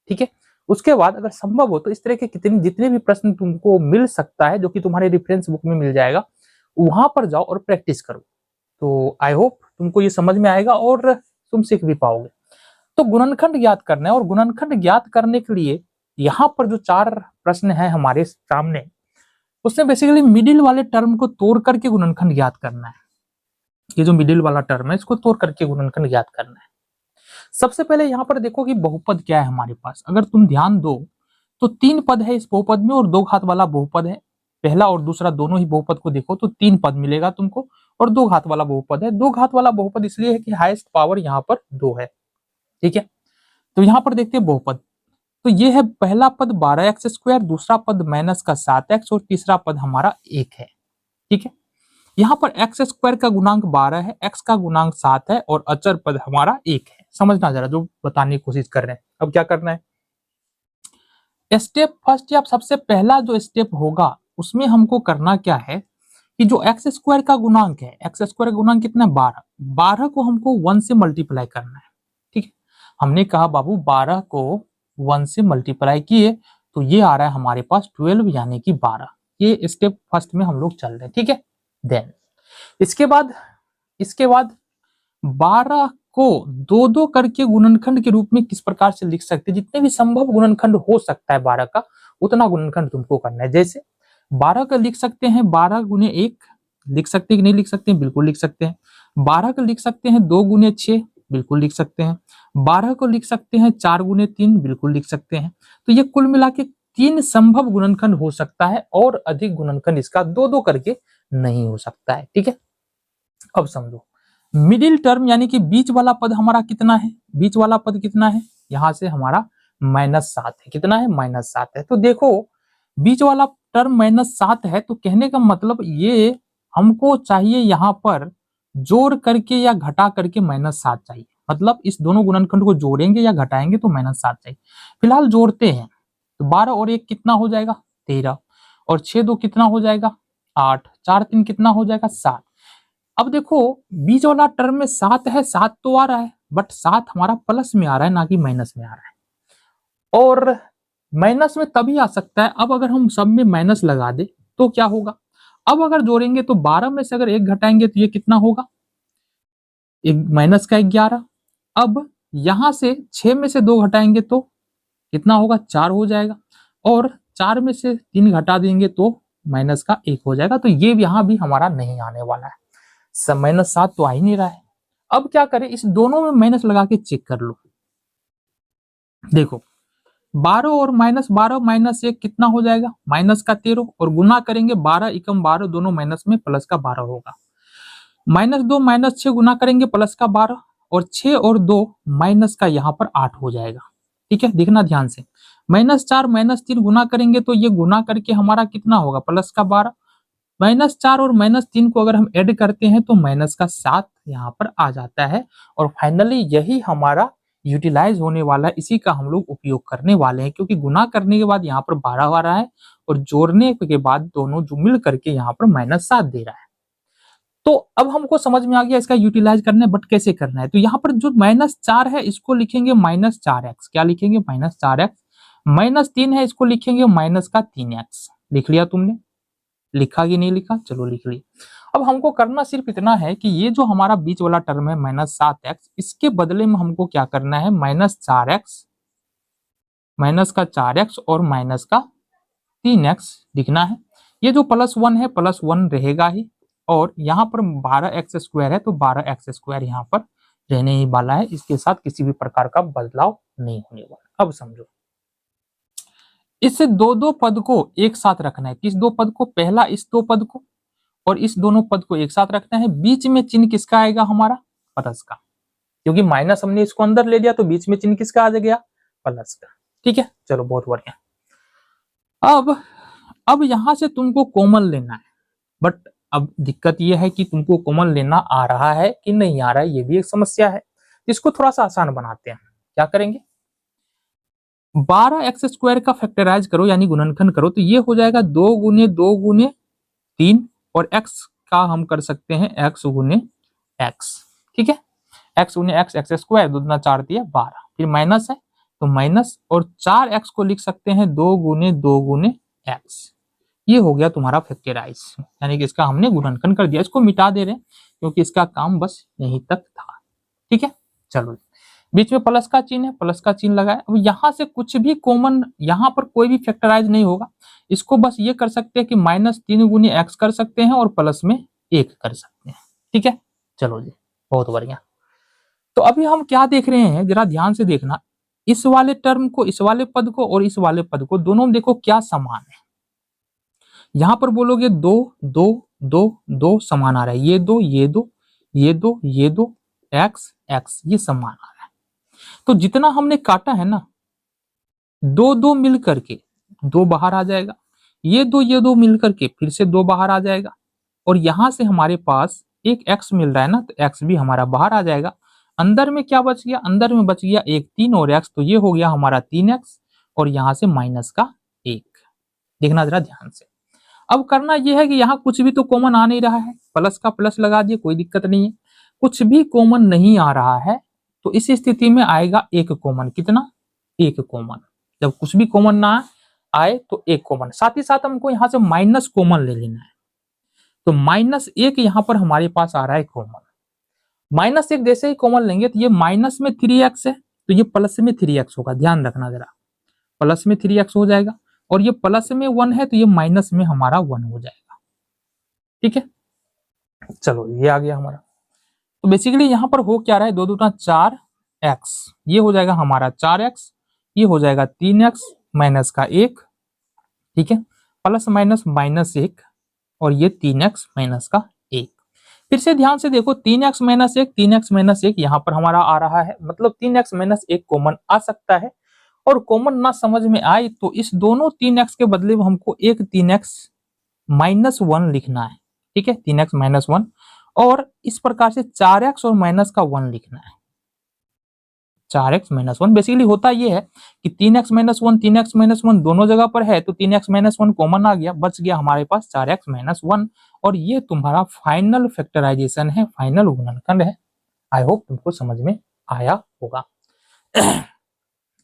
ठीक है, उसके बाद अगर संभव हो तो इस तरह के जितने भी प्रश्न तुमको मिल सकता है, जो कि तुम्हारे रेफरेंस बुक में मिल जाएगा, वहां पर जाओ और प्रैक्टिस करो। तो आई होप तुमको ये समझ में आएगा और तुम सीख भी पाओगे। तो गुणनखंड ज्ञात करना है, और गुणनखंड ज्ञात करने के लिए यहाँ पर जो 4 प्रश्न है हमारे सामने, उसमें बेसिकली मिडिल वाले टर्म को तोड़ करके गुणनखंड ज्ञात करना है। ये जो मिडिल वाला टर्म है इसको तोड़ करके गुणनखंड ज्ञात करना है। सबसे पहले यहाँ पर देखो कि बहुपद क्या है हमारे पास। अगर तुम ध्यान दो तो 3 पद है इस बहुपद में और 2 घात वाला बहुपद है। पहला और दूसरा दोनों ही बहुपद को देखो तो 3 पद मिलेगा तुमको और 2 घात वाला बहुपद है। 2 घात वाला बहुपद इसलिए है कि हाईएस्ट पावर यहाँ पर 2 है। ठीक है, तो यहाँ पर देखते हैं बहुपद। तो ये है पहला पद 12x², दूसरा पद माइनस का 7x और तीसरा पद हमारा 1 है। ठीक है, यहाँ पर x² का गुणांक 12 है, x का गुणांक 7 है और अचर पद हमारा 1 है। समझना जरा जो बताने की कोशिश कर रहे हैं। अब क्या करना है, स्टेप फर्स्ट या सबसे पहला जो स्टेप होगा उसमें हमको करना क्या है कि जो x² का गुणांक है, x² का गुणांक कितना है 12, 12 को हमको 1 से मल्टीप्लाई करना है। ठीक है, हमने कहा बाबू 12 को 1 से मल्टीप्लाई किए तो ये आ रहा है हमारे पास 12 यानी कि 12। ये स्टेप फर्स्ट में हम लोग चल रहे हैं। ठीक है, देन इसके बाद 12 को 2-2 करके गुणनखंड के रूप में किस प्रकार से लिख सकते हैं, जितने भी संभव गुणनखंड हो सकता है 12 का उतना गुणनखंड तुमको करना है। जैसे 12 का लिख सकते हैं 12 गुने 1, लिख सकते हैं कि नहीं लिख सकते हैं, बिल्कुल लिख सकते हैं। 12 का लिख सकते हैं 2 गुने 6, बिल्कुल लिख सकते हैं। 12 को लिख सकते हैं 4 गुने 3, बिल्कुल लिख सकते हैं। तो ये कुल मिला के 3 संभव गुणनखंड हो सकता है और अधिक गुणनखंड इसका 2-2 करके नहीं हो सकता है। ठीक है, अब समझो मिडिल टर्म यानी कि बीच वाला पद हमारा कितना है, बीच वाला पद कितना है, यहां से हमारा -7 है। कितना है, -7 है। तो देखो बीच वाला टर्म -7 है तो कहने का मतलब ये हमको चाहिए यहाँ पर जोड़ करके या घटा करके -7 चाहिए। मतलब इस दोनों गुणनखंड को जोड़ेंगे या घटाएंगे तो -7 चाहिए। फिलहाल जोड़ते हैं तो 12 और 1 कितना हो जाएगा 13 और 6 2 कितना हो जाएगा 8, 4 3 कितना हो जाएगा 7। अब देखो बीच वाला टर्म में 7 है, 7 तो आ रहा है बट 7 हमारा प्लस में आ रहा है ना कि माइनस में आ रहा है। और माइनस में तभी आ सकता है अब अगर हम सब में माइनस लगा दे तो क्या होगा। अब अगर जोड़ेंगे तो 12 में से अगर 1 घटाएंगे तो ये कितना होगा, -11। अब यहां से 6 में से 2 घटाएंगे तो कितना होगा 4 हो जाएगा और 4 में से 3 घटा देंगे तो -1 हो जाएगा। तो ये यहाँ भी हमारा नहीं आने वाला है, -7 तो आ ही नहीं रहा है। अब क्या करें, इस दोनों में माइनस लगा के चेक कर लो। देखो 12 और -12 -1 कितना हो जाएगा -13 और गुना करेंगे 12 एकम 12 दोनों माइनस में प्लस का 12 होगा। -2 -6 गुना करेंगे प्लस का 12 और 6 और 2 माइनस का यहाँ पर 8 हो जाएगा। ठीक है, देखना ध्यान से। -4 -3 गुना करेंगे तो ये गुना करके हमारा कितना होगा प्लस का 12। -4 और -3 को अगर हम ऐड करते हैं तो माइनस का 7 यहाँ पर आ जाता है। और फाइनली यही हमारा यूटिलाइज होने वाला है, इसी का हम लोग उपयोग करने वाले हैं क्योंकि गुना करने के बाद यहाँ पर 12 आ रहा है और जोड़ने के बाद दोनों जो मिल करके यहाँ पर -7 दे रहा है। तो अब हमको समझ में आ गया इसका यूटिलाइज करना है, बट कैसे करना है। तो यहाँ पर जो -4 है इसको लिखेंगे -4x, क्या लिखेंगे -4x। -3 है इसको लिखेंगे -3x। लिख लिया तुमने, लिखा कि नहीं लिखा, चलो लिख लिया। अब हमको करना सिर्फ इतना है कि ये जो हमारा बीच वाला टर्म है -7x, इसके बदले में हमको क्या करना है -4x, -4x और -3x लिखना है। ये जो +1 है +1 रहेगा ही और यहाँ पर 12x² है तो 12x² यहाँ पर रहने ही वाला है, इसके साथ किसी भी प्रकार का बदलाव नहीं होने वाला। अब समझो इस 2-2 पद को एक साथ रखना है। किस 2 पद को, पहला इस 2 पद को और इस दोनों पद को एक साथ रखना है। बीच में चिन्ह किसका आएगा हमारा प्लस का, क्योंकि माइनस हमने इसको अंदर ले लिया तो बीच में चिन्ह किसका आ गया प्लस का। ठीक है, चलो बहुत बढ़िया। अब यहां से तुमको कॉमन लेना है, बट अब दिक्कत यह है कि तुमको कॉमन लेना आ रहा है कि नहीं आ रहा है, ये भी एक समस्या है। इसको थोड़ा सा आसान बनाते हैं। क्या करेंगे, 12x² का फैक्टराइज करो यानी गुणनखंड करो तो ये हो जाएगा 2 गुने 2 गुने 3 और x का हम कर सकते हैं x गुने x। ठीक है, x गुने x, x² 2 दूना 4 दिया 12, फिर माइनस है तो माइनस और 4x को लिख सकते हैं 2 गुने 2 गुने x। ये हो गया तुम्हारा फैक्टराइज, यानी कि इसका हमने गुणनखंड कर दिया। इसको मिटा दे रहे हैं क्योंकि इसका काम बस यहीं तक था। ठीक है, चलो बीच में प्लस का चिन्ह है, प्लस का चिन्ह लगाए। अब यहां से कुछ भी कॉमन, यहां पर कोई भी फैक्टराइज नहीं होगा। इसको बस ये कर सकते हैं कि -3 गुने x कर सकते हैं और प्लस में 1 कर सकते हैं। ठीक है, चलो जी, बहुत बढ़िया। तो अभी हम क्या देख रहे हैं, जरा ध्यान से देखना, इस वाले टर्म को, इस वाले पद को और इस वाले पद को, दोनों में देखो क्या समान है। यहां पर बोलोगे दो दो दो दो समान आ रहा है, ये दो ये दो ये दो ये दो, एक्स एक्स ये समान आ रहा है। तो जितना हमने काटा है ना, दो दो मिल करके दो बाहर आ जाएगा, ये दो मिल करके फिर से दो बाहर आ जाएगा, और यहां से हमारे पास एक एक्स मिल रहा है ना, तो एक्स भी हमारा बाहर आ जाएगा। अंदर में क्या बच गया, अंदर में बच गया एक 3 और एक्स, तो ये हो गया हमारा 3x, और यहां से माइनस का 1। देखना जरा ध्यान से। अब करना यह है कि यहाँ कुछ भी तो कॉमन आ नहीं रहा है, प्लस का प्लस लगा दिए, कोई दिक्कत नहीं है। कुछ भी कॉमन नहीं आ रहा है तो इस स्थिति में आएगा एक कॉमन। कितना, एक कॉमन। जब कुछ भी कॉमन ना आए तो एक कॉमन। साथ ही साथ हमको यहाँ से माइनस कॉमन ले लेना है, तो -1 यहाँ पर हमारे पास आ रहा है कॉमन। -1 जैसे ही कॉमन लेंगे तो ये माइनस में 3x है, तो ये प्लस में 3x होगा। ध्यान रखना जरा, प्लस में 3x हो जाएगा, और ये प्लस में 1 है तो ये माइनस में हमारा 1 हो जाएगा। ठीक है, चलो ये आ गया हमारा। तो बेसिकली यहाँ पर हो क्या रहा है, 2 दूना 4x, ये हो जाएगा हमारा 4x, ये हो जाएगा 3x माइनस का 1। ठीक है, प्लस माइनस -1, और ये 3x माइनस का 1। फिर से ध्यान से देखो, 3x माइनस 1, 3x माइनस 1 यहाँ पर हमारा आ रहा है, मतलब 3x माइनस 1 कॉमन आ सकता है। और कॉमन ना समझ में आए तो इस दोनों 3x के बदले में हमको एक 3x माइनस 1 लिखना है। ठीक है, 3x माइनस 1, और इस प्रकार से 4x और माइनस का 1 लिखना है। 4x माइनस 1 बेसिकली होता ये है कि 3x माइनस 1, 3x माइनस 1 दोनों जगह पर है, तो 3x माइनस 1 कॉमन आ गया, बच गया हमारे पास 4x माइनस 1, और ये तुम्हारा फाइनल फैक्टराइजेशन है, फाइनल गुणनखंड है। आई होप तुमको समझ में आया होगा।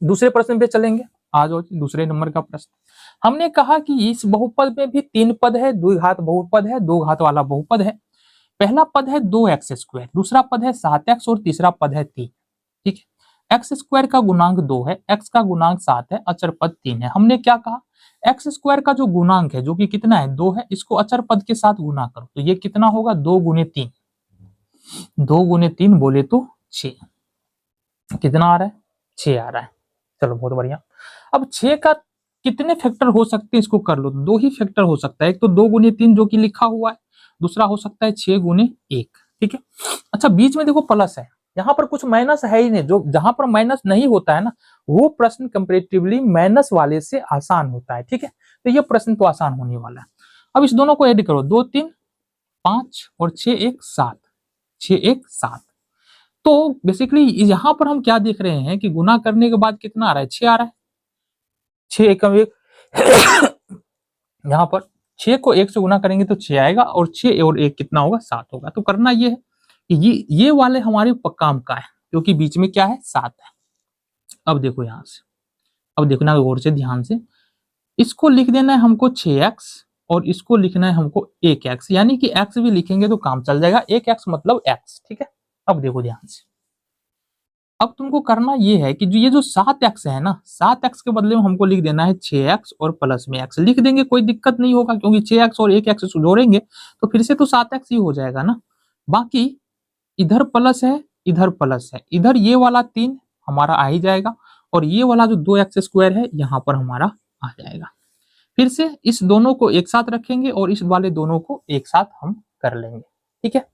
दूसरे प्रश्न पे चलेंगे। आ जाओ दूसरे नंबर का प्रश्न। हमने कहा कि इस बहुपद में भी 3 पद है, द्विघात बहुपद है, दो घात वाला बहुपद है। पहला पद है 2x², दूसरा पद है 7x, और तीसरा पद है 3। ठीक है, x² का गुणांक 2 है, x का गुणांक 7 है, अचर पद 3 है। हमने क्या कहा, x² का जो गुणांक है, जो कि कितना है 2 है, इसको अचर पद के साथ गुना करो, तो ये कितना होगा 2 गुने 3, 2 गुने 3 बोले तो 6। कितना आ रहा है, 6 आ रहा है। चलो बहुत बढ़िया। अब 6 का कितने फैक्टर हो सकते हैं, इसको कर लो। 2 ही फैक्टर हो सकता है, एक तो 2 गुने 3 जो कि लिखा हुआ है, दूसरा हो सकता है 6 गुने 1। ठीक है, अच्छा बीच में देखो प्लस है, यहाँ पर कुछ माइनस है ही नहीं। जो जहां पर माइनस नहीं होता है ना, वो प्रश्न कंपैरेटिवली माइनस वाले से आसान होता है। ठीक है, तो ये प्रश्न तो आसान होने वाला है। अब इस दोनों को ऐड करो, 2 3 5 और 6 1 7, 6 1 7। तो बेसिकली यहाँ पर हम क्या देख रहे हैं कि गुना करने के बाद कितना आ रहा है, 6 आ रहा है। 6 1 यहाँ पर 6 को 1 से गुना करेंगे तो 6 आएगा, और 6 और 1 कितना होगा, 7 होगा। तो करना ये है कि ये वाले हमारे काम का है, क्योंकि बीच में क्या है, 7 है। अब देखो यहाँ से, अब देखना गौर से ध्यान से, इसको लिख देना है हमको 6x, और इसको लिखना है हमको 1x, यानी कि x भी लिखेंगे तो काम चल जाएगा, 1x मतलब x। ठीक है, अब देखो ध्यान से, अब तुमको करना ये है कि ये जो 7x है ना, 7x के बदले में हमको लिख देना है 6x और प्लस में x लिख देंगे, कोई दिक्कत नहीं होगा, क्योंकि 6x और 1x जोड़ेंगे तो फिर से तो 7x ही हो जाएगा ना। बाकी इधर प्लस है, इधर प्लस है, इधर ये वाला 3 हमारा आ ही जाएगा, और ये वाला जो 2x² है यहाँ पर हमारा आ जाएगा। फिर से इस दोनों को एक साथ रखेंगे और इस वाले दोनों को एक साथ हम कर लेंगे। ठीक है,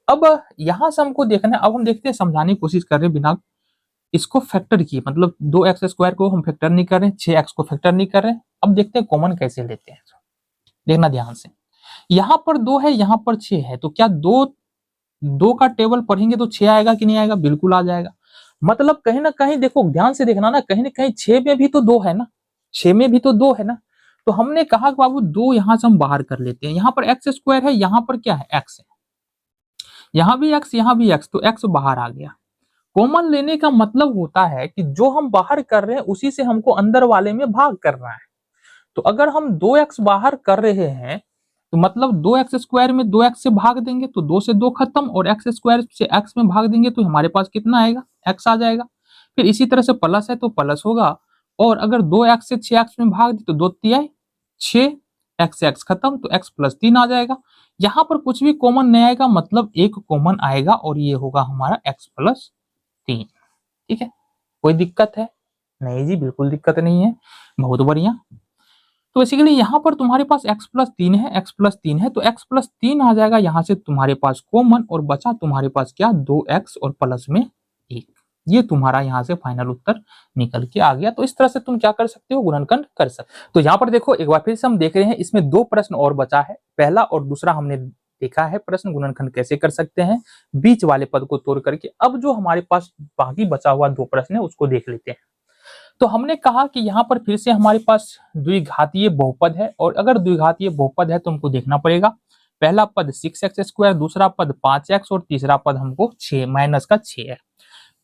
अब यहां से हमको देखना है, अब हम देखते हैं, समझाने की कोशिश कर रहे हैं बिना इसको फैक्टर किए, मतलब 2x² को हम फैक्टर नहीं कर रहे हैं, 6x को फैक्टर नहीं कर रहे हैं। अब देखते हैं कॉमन कैसे लेते हैं। देखना ध्यान से, यहाँ पर 2 है, यहाँ पर 6 है, तो क्या 2 का टेबल पढ़ेंगे तो 6 आएगा कि नहीं आएगा, बिल्कुल आ जाएगा। मतलब कहीं ना कहीं देखो, ध्यान से देखना ना कहीं 6 में भी तो 2 है ना, 6 में भी तो 2 है ना। तो हमने कहा कि बाबू 2 यहां से हम बाहर कर लेते हैं, यहाँ पर x² है, यहाँ पर क्या है, x है, यहाँ भी x, यहाँ भी x, तो x बाहर आ गया। कॉमन लेने का मतलब होता है कि जो हम बाहर कर रहे हैं उसी से हमको अंदर वाले में भाग करना है। तो अगर हम 2x बाहर कर रहे हैं तो मतलब 2x² में 2x से भाग देंगे तो 2 से 2 खत्म, और x² से x में भाग देंगे तो हमारे पास कितना आएगा, x आ जाएगा। फिर इसी तरह से प्लस है तो प्लस होगा, और अगर 2x से 6x में भाग दे तो 2 तिहाई 6, एक्स एक्स खत्म, तो एक्स प्लस 3 आ जाएगा। यहाँ पर कुछ भी कॉमन नहीं आएगा, मतलब एक कॉमन आएगा और ये होगा हमारा एक्स प्लस 3। ठीक है, कोई दिक्कत है? नहीं जी, बिल्कुल दिक्कत नहीं है। बहुत बढ़िया। तो बेसिकली यहाँ पर तुम्हारे पास x प्लस 3 है, x प्लस 3 है, तो x प्लस 3 आ जाएगा यहाँ से तुम्हारे पास कॉमन, और बचा तुम्हारे पास क्या, 2x और प्लस में 1। ये तुम्हारा यहाँ से फाइनल उत्तर निकल के आ गया। तो इस तरह से तुम क्या कर सकते हो, गुणनखंड कर सकते हो। तो यहाँ पर देखो, एक बार फिर से हम देख रहे हैं, इसमें 2 प्रश्न और बचा है। पहला और दूसरा हमने देखा है प्रश्न, गुणनखंड कैसे कर सकते हैं बीच वाले पद को तोड़ करके। अब जो हमारे पास बाकी बचा हुआ 2 प्रश्न है उसको देख लेते हैं। तो हमने कहा कि यहाँ पर फिर से हमारे पास द्विघातीय बहुपद है, और अगर द्विघातीय बहुपद है तो हमको देखना पड़ेगा पहला पद 6x स्क्वायर, दूसरा पद 5x और तीसरा पद हमको 6 माइनस का 6 है।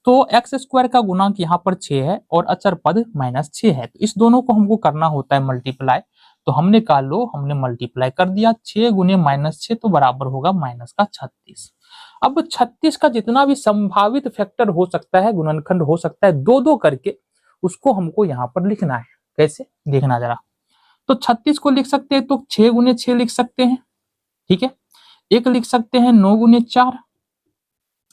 तो एक्स स्क्वायर का गुणांक यहाँ पर 6 है और अचर पद -6 है, तो इस दोनों को हमको करना होता है मल्टीप्लाई। तो हमने कहा लो, हमने मल्टीप्लाई कर दिया, 6 गुने -6 तो बराबर होगा माइनस का 36। अब 36 का जितना भी संभावित फैक्टर हो सकता है, गुणनखंड हो सकता है, 2-2 करके उसको हमको यहाँ पर लिखना है। कैसे, देखना जरा। तो 36 को लिख सकते हैं तो 6 गुने 6 लिख सकते हैं, ठीक है। एक लिख सकते हैं 9 गुने 4,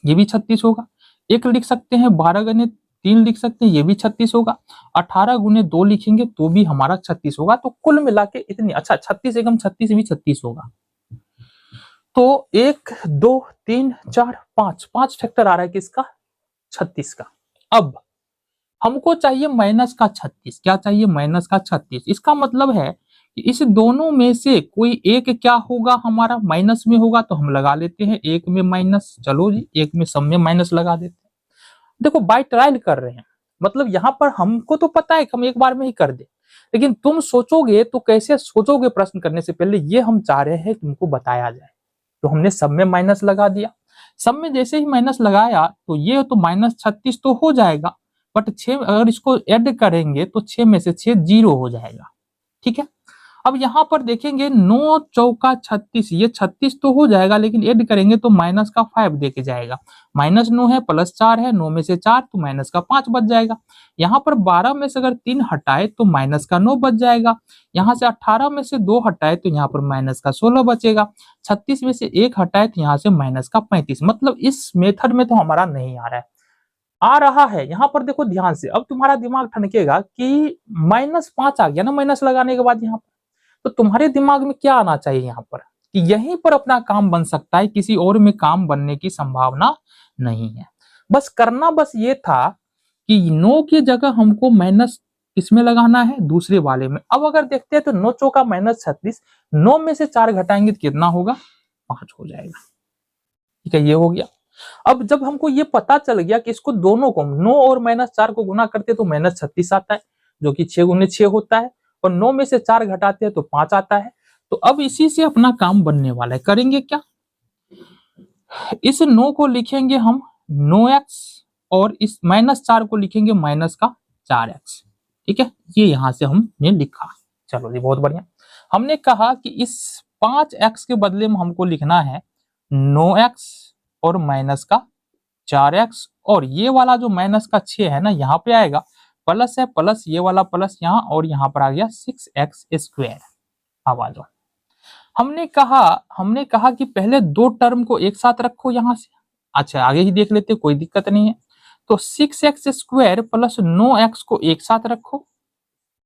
ये भी 36 होगा। एक लिख सकते हैं 12 गुने 3 लिख सकते हैं, ये भी 36 होगा। 18 गुने 2 लिखेंगे तो भी हमारा 36 होगा। तो कुल मिला के इतनी, अच्छा 36 एकम 36 भी 36 होगा। तो 1 2 3 4 5 फैक्टर आ रहा है किसका, 36 का। अब हमको चाहिए माइनस का 36। क्या चाहिए, माइनस का 36। इसका मतलब है कि इस दोनों में से कोई एक क्या होगा, हमारा माइनस में होगा, तो हम लगा लेते हैं एक में माइनस। चलो जी, एक में सब में माइनस लगा देते हैं। देखो बाय ट्रायल कर रहे हैं, मतलब यहाँ पर हमको तो पता है कि हम एक बार में ही कर दे, लेकिन तुम सोचोगे तो कैसे सोचोगे प्रश्न करने से पहले, ये हम चाह रहे हैं तुमको बताया जाए। तो हमने सब में माइनस लगा दिया। सब में जैसे ही माइनस लगाया तो ये तो -36 तो हो जाएगा, बट 6 अगर इसको ऐड करेंगे तो 6 में से 6 0 हो जाएगा। ठीक है, अब यहाँ पर देखेंगे 9 चौका 36, ये 36 तो हो जाएगा, लेकिन ऐड करेंगे तो माइनस का 5 देके जाएगा। -9 है, +4 है, 9 में से 4 तो माइनस का 5 बच जाएगा। यहाँ पर 12 में से अगर 3 हटाए तो माइनस का 9 बच जाएगा। यहाँ से 18 में से 2 हटाए तो यहाँ पर माइनस का 16 बचेगा। 36 में से 1 हटाए तो यहाँ से माइनस का 35। मतलब इस मेथड में तो हमारा नहीं आ रहा है, आ रहा है यहाँ पर। देखो ध्यान से, अब तुम्हारा दिमाग ठनकेगा कि -5 आ गया ना माइनस लगाने के बाद यहाँ पर। तो तुम्हारे दिमाग में क्या आना चाहिए यहाँ पर, कि यहीं पर अपना काम बन सकता है, किसी और में काम बनने की संभावना नहीं है। बस करना बस ये था कि 9 की जगह हमको माइनस किसमें लगाना है, दूसरे वाले में। अब अगर देखते हैं तो 9 चौका -36, 9 में से 4 घटाएंगे तो कितना होगा, 5 हो जाएगा। ठीक है, ये हो गया। अब जब हमको ये पता चल गया कि इसको दोनों को 9 और -4 को गुना करते तो -36 आता है, जो कि 6 गुने 6 होता है, और 9 में से 4 घटाते हैं तो 5 आता है। तो अब इसी से अपना काम बनने वाला है। करेंगे क्या, इस 9 को लिखेंगे हम 9x और इस -4 को लिखेंगे माइनस का 4x। ठीक है, ये यहां से हमने लिखा। चलो जी, बहुत बढ़िया। हमने कहा कि इस 5x के बदले में हमको लिखना है 9x और माइनस का 4x, और ये वाला जो माइनस का 6 है ना, यहाँ पे आएगा प्लस है, प्लस ये वाला प्लस यहाँ, और यहाँ पर आ गया 6x स्क्वायर। अब आ जाओ, हमने कहा कि पहले 2 टर्म को एक साथ रखो यहाँ से। अच्छा, आगे ही देख लेते, कोई दिक्कत नहीं है। तो 6x स्क्वायर प्लस 9x को एक साथ रखो।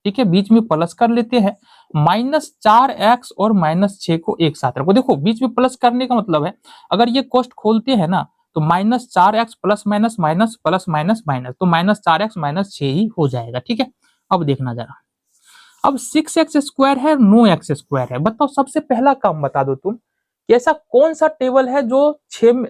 ठीक है, बीच में प्लस कर लेते हैं। -4x और -6 को एक साथ रखो। देखो बीच में प्लस करने का मतलब है, अगर ये कोष्ठ खोलते हैं ना तो -4x plus minus minus plus minus minus, तो -4x -6 ही हो जाएगा। ठीक है, अब देखना जरा। अब 6x स्क्वायर है, 9x स्क्वायर है। बताओ, सबसे पहला काम बता दो तुम कि ऐसा कौन सा टेबल है जो 6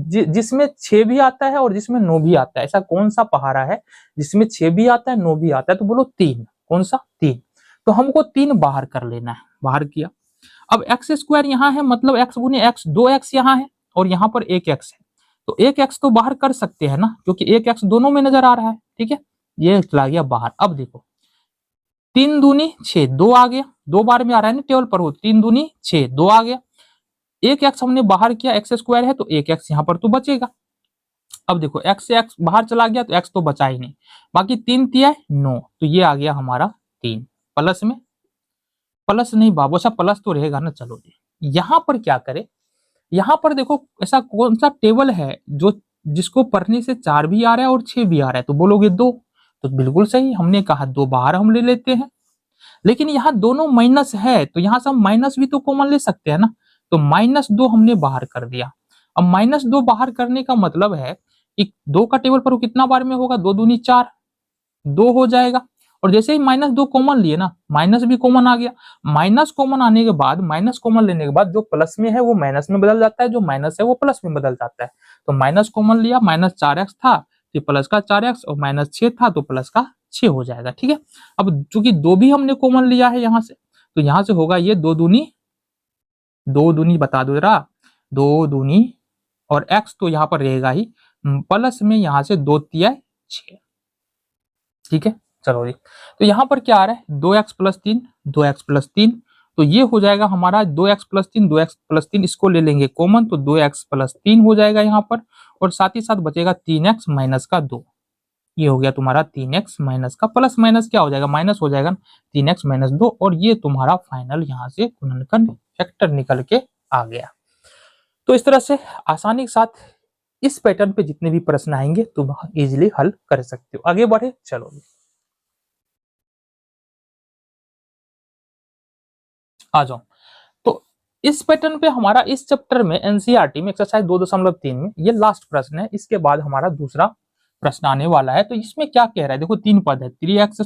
जिसमें 6 भी आता है और जिसमें 9 भी आता है। ऐसा कौन सा पहाड़ा है जिसमें 6 भी आता है 9 भी आता है, तो बोलो 3। कौन सा, 3। तो हमको 3 बाहर कर लेना है, बाहर किया। अब एक्स स्क्वायर यहाँ है, मतलब x गुने x, 2x यहाँ है और यहाँ पर 1x है, तो 1x तो बाहर कर सकते हैं ना, क्योंकि 1x दोनों में नजर आ रहा है। ठीक है, ये चला गया बाहर। अब देखो 3 दूनी 6, 2 आ गया, 2 बार में आ रहा है ना टेबल पर, हो 3 दूनी 6, 2 आ गया। 1x हमने बाहर किया, एक्स स्क्वायर है तो 1x यहाँ पर तो बचेगा। अब देखो x से x बाहर चला गया तो x तो बचा ही नहीं, बाकी 3 तिया 9, तो ये आ गया हमारा 3 प्लस में प्लस नहीं बाबू, अच्छा प्लस तो रहेगा ना। चलो जी, यहाँ पर क्या करें, यहाँ पर देखो ऐसा कौन सा टेबल है जो जिसको पढ़ने से 4 भी आ रहा है और 6 भी आ रहा है, तो बोलोगे 2। तो बिल्कुल सही, हमने कहा 2 बाहर हम ले लेते हैं। लेकिन यहाँ दोनों माइनस है तो यहाँ से हम माइनस भी तो कॉमन ले सकते हैं ना। तो -2 हमने बाहर कर दिया। अब -2 बाहर करने का मतलब है कि 2 का टेबल पर वो कितना बार में होगा, 2 दूनी 4, 2 हो जाएगा। और जैसे ही -2 कॉमन लिए ना, माइनस भी कॉमन आ गया। माइनस कॉमन आने के बाद, माइनस कॉमन लेने के बाद जो प्लस में है वो माइनस में बदल जाता है, जो माइनस है वो प्लस में बदल जाता है। तो माइनस कॉमन लिया, -4x था फिर प्लस का 4x, और -6 था तो प्लस का 6 हो जाएगा। ठीक है, अब चूंकि 2 भी हमने कॉमन लिया है यहाँ से, तो यहाँ से होगा ये 2 दूनी बता दो जरा, 2 दूनी और x तो यहाँ पर रहेगा ही, प्लस में यहाँ से 2 तिया 6। ठीक है, चलो जी, तो यहाँ पर क्या आ रहा है, 2x + 3, 2x + 3, तो ये हो जाएगा हमारा 2x + 3, 2x + 3 इसको ले लेंगे कॉमन, तो 2x + 3 हो जाएगा यहाँ पर। और साथ ही साथ बचेगा 3x - 2, ये हो गया तुम्हारा 3x माइनस का, प्लस माइनस क्या हो जाएगा, माइनस हो जाएगा, 3x - 2, और ये तुम्हारा फाइनल यहाँ से गुणनखंड फैक्टर निकल के आ गया। तो इस तरह से आसानी के साथ इस पैटर्न पे जितने भी प्रश्न आएंगे तुम इजिली हल कर सकते हो। आगे बढ़े, चलो आ जाओ। तो इस पैटर्न पे हमारा इस चैप्टर में एनसीईआरटी में एक्सरसाइज 2.3 में ये लास्ट प्रश्न है। इसके बाद हमारा दूसरा प्रश्न आने वाला है। तो इसमें क्या कह रहा है, देखो 3 पद है, 3x² - x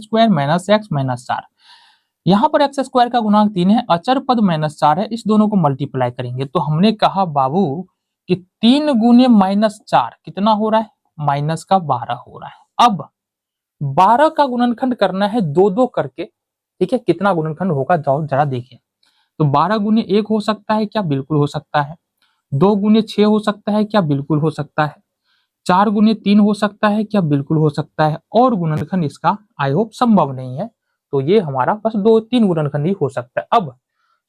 - 4। यहाँ पर x² का गुणांक 3 है, अचर पद -4 है, इस दोनों को मल्टीप्लाई करेंगे। तो हमने कहा बाबू कि 3 गुने -4 कितना हो रहा है, -12 हो रहा है। अब 12 का गुणनखंड करना है 2-2 करके। ठीक है, कितना गुणनखंड होगा जाओ जरा देखें। तो 12 गुने 1 हो सकता है क्या, बिल्कुल हो सकता है। 2 गुने 6 हो सकता है क्या, बिल्कुल हो सकता है। 4 गुने 3 हो सकता है क्या, बिल्कुल हो सकता है। और गुणनखंड इसका आई होप संभव नहीं है। तो ये हमारा बस 2-3 गुणनखंड ही हो सकता है। अब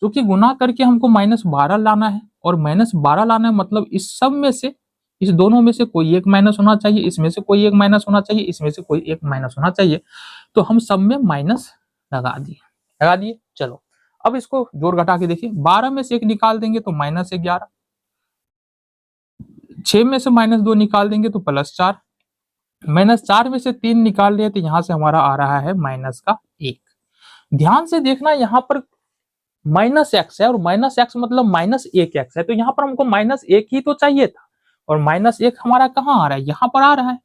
क्योंकि गुना करके हमको -12 लाना है, और -12 लाना है मतलब इस सब में से, इस दोनों में से कोई एक माइनस होना चाहिए, इसमें से कोई एक माइनस होना चाहिए, इसमें से कोई एक माइनस होना चाहिए। तो हम सब में माइनस लगा दिए। चलो अब इसको जोड़ घटा के देखिए, 12 में से 1 निकाल देंगे तो -11, 6 में से -2 निकाल देंगे तो +4, -4 में से 3 निकाल लिए तो यहां से हमारा आ रहा है -1। ध्यान से देखना, यहाँ पर -x है और -x मतलब -1x है, तो यहाँ पर हमको -1 ही तो चाहिए था, और -1 हमारा कहाँ आ रहा है, यहाँ पर आ रहा है।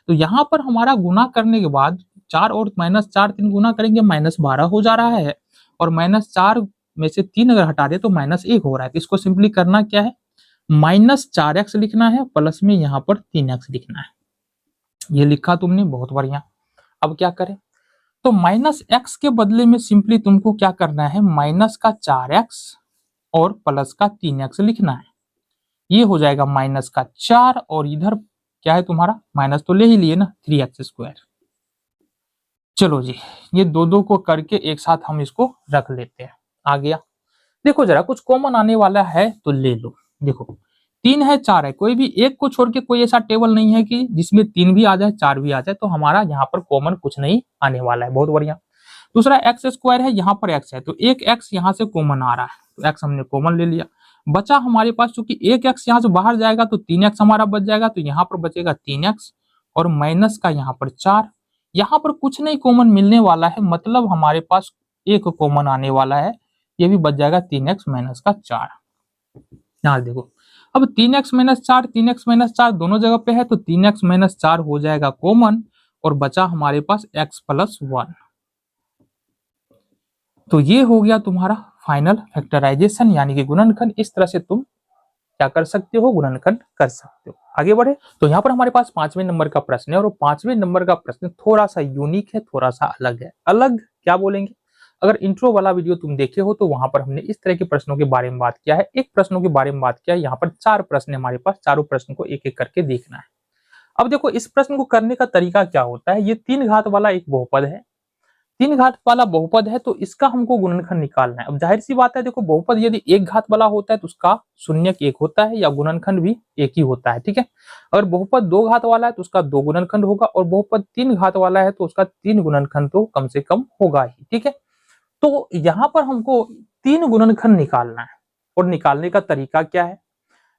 तो यहाँ पर हमारा गुना करने के बाद 4 और -4 3 गुना करेंगे -12 हो जा रहा है, और -4 में से 3 अगर हटा दे तो -1 हो रहा है। तो इसको सिंपली करना क्या है, -4x लिखना है, प्लस में यहाँ पर 3x लिखना है। ये लिखा तुमने, बहुत बढ़िया। अब क्या करें, तो -x के बदले में सिंपली तुमको क्या करना है, -4x और +3x लिखना है। ये हो जाएगा -4, और इधर क्या है तुम्हारा, माइनस तो ले ही लिए ना, 3x²। चलो जी, ये 2-2 को करके एक साथ हम इसको रख लेते हैं। आ गया, देखो जरा कुछ कॉमन आने वाला है तो ले लो। देखो 3 है 4 है, कोई भी एक को छोड़ के कोई ऐसा टेबल नहीं है कि जिसमें 3 भी आ जाए 4 भी आ जाए, तो हमारा यहाँ पर कॉमन कुछ नहीं आने वाला है। बहुत बढ़िया। दूसरा x² है, यहाँ पर x है, तो एक x यहाँ से कॉमन आ रहा है, तो x हमने कॉमन ले लिया। बचा हमारे पास, चूंकि एक x यहाँ से बाहर जाएगा तो 3x हमारा बच जाएगा, तो यहाँ पर बचेगा 3x, और माइनस का यहाँ पर 4। यहाँ पर कुछ नहीं कॉमन मिलने वाला है, मतलब हमारे पास एक कॉमन आने वाला है, ये भी बच जाएगा 3x - 4। यहाँ देखो, अब 3x - 4, 3x - 4 दोनों जगह पे है, तो 3x - 4 हो जाएगा कॉमन, और बचा हमारे पास x + 1। तो ये हो गया तुम्हारा फाइनल फैक्टराइजेशन, यानी कि गुणनखंड। इस तरह से तुम क्या कर सकते हो, गुणनखंड कर सकते हो। आगे बढ़े, तो यहाँ पर हमारे पास 5वें नंबर का प्रश्न है, और 5वें नंबर का प्रश्न थोड़ा सा यूनिक है, थोड़ा सा अलग है। अलग क्या बोलेंगे, अगर इंट्रो वाला वीडियो तुम देखे हो तो वहां पर हमने इस तरह के प्रश्नों के बारे में बात किया है, एक प्रश्नों के बारे में बात किया है। यहाँ पर 4 प्रश्न है हमारे पास, चारों प्रश्न को एक एक करके देखना है। अब देखो इस प्रश्न को करने का तरीका क्या होता है, ये 3 घात वाला एक बहुपद है, 3 घात वाला बहुपद है, तो इसका हमको गुणनखंड निकालना है। अब जाहिर सी बात है, देखो बहुपद यदि 1 घात वाला होता है तो उसका शून्यक 1 होता है, या गुणनखंड भी 1 ही होता है। ठीक है, अगर बहुपद 2 घात वाला है तो उसका 2 गुणनखंड होगा, और बहुपद 3 घात वाला है तो उसका 3 गुणनखंड तो कम से कम होगा ही। ठीक है, तो यहाँ पर हमको 3 गुणनखंड निकालना है, और निकालने का तरीका क्या है?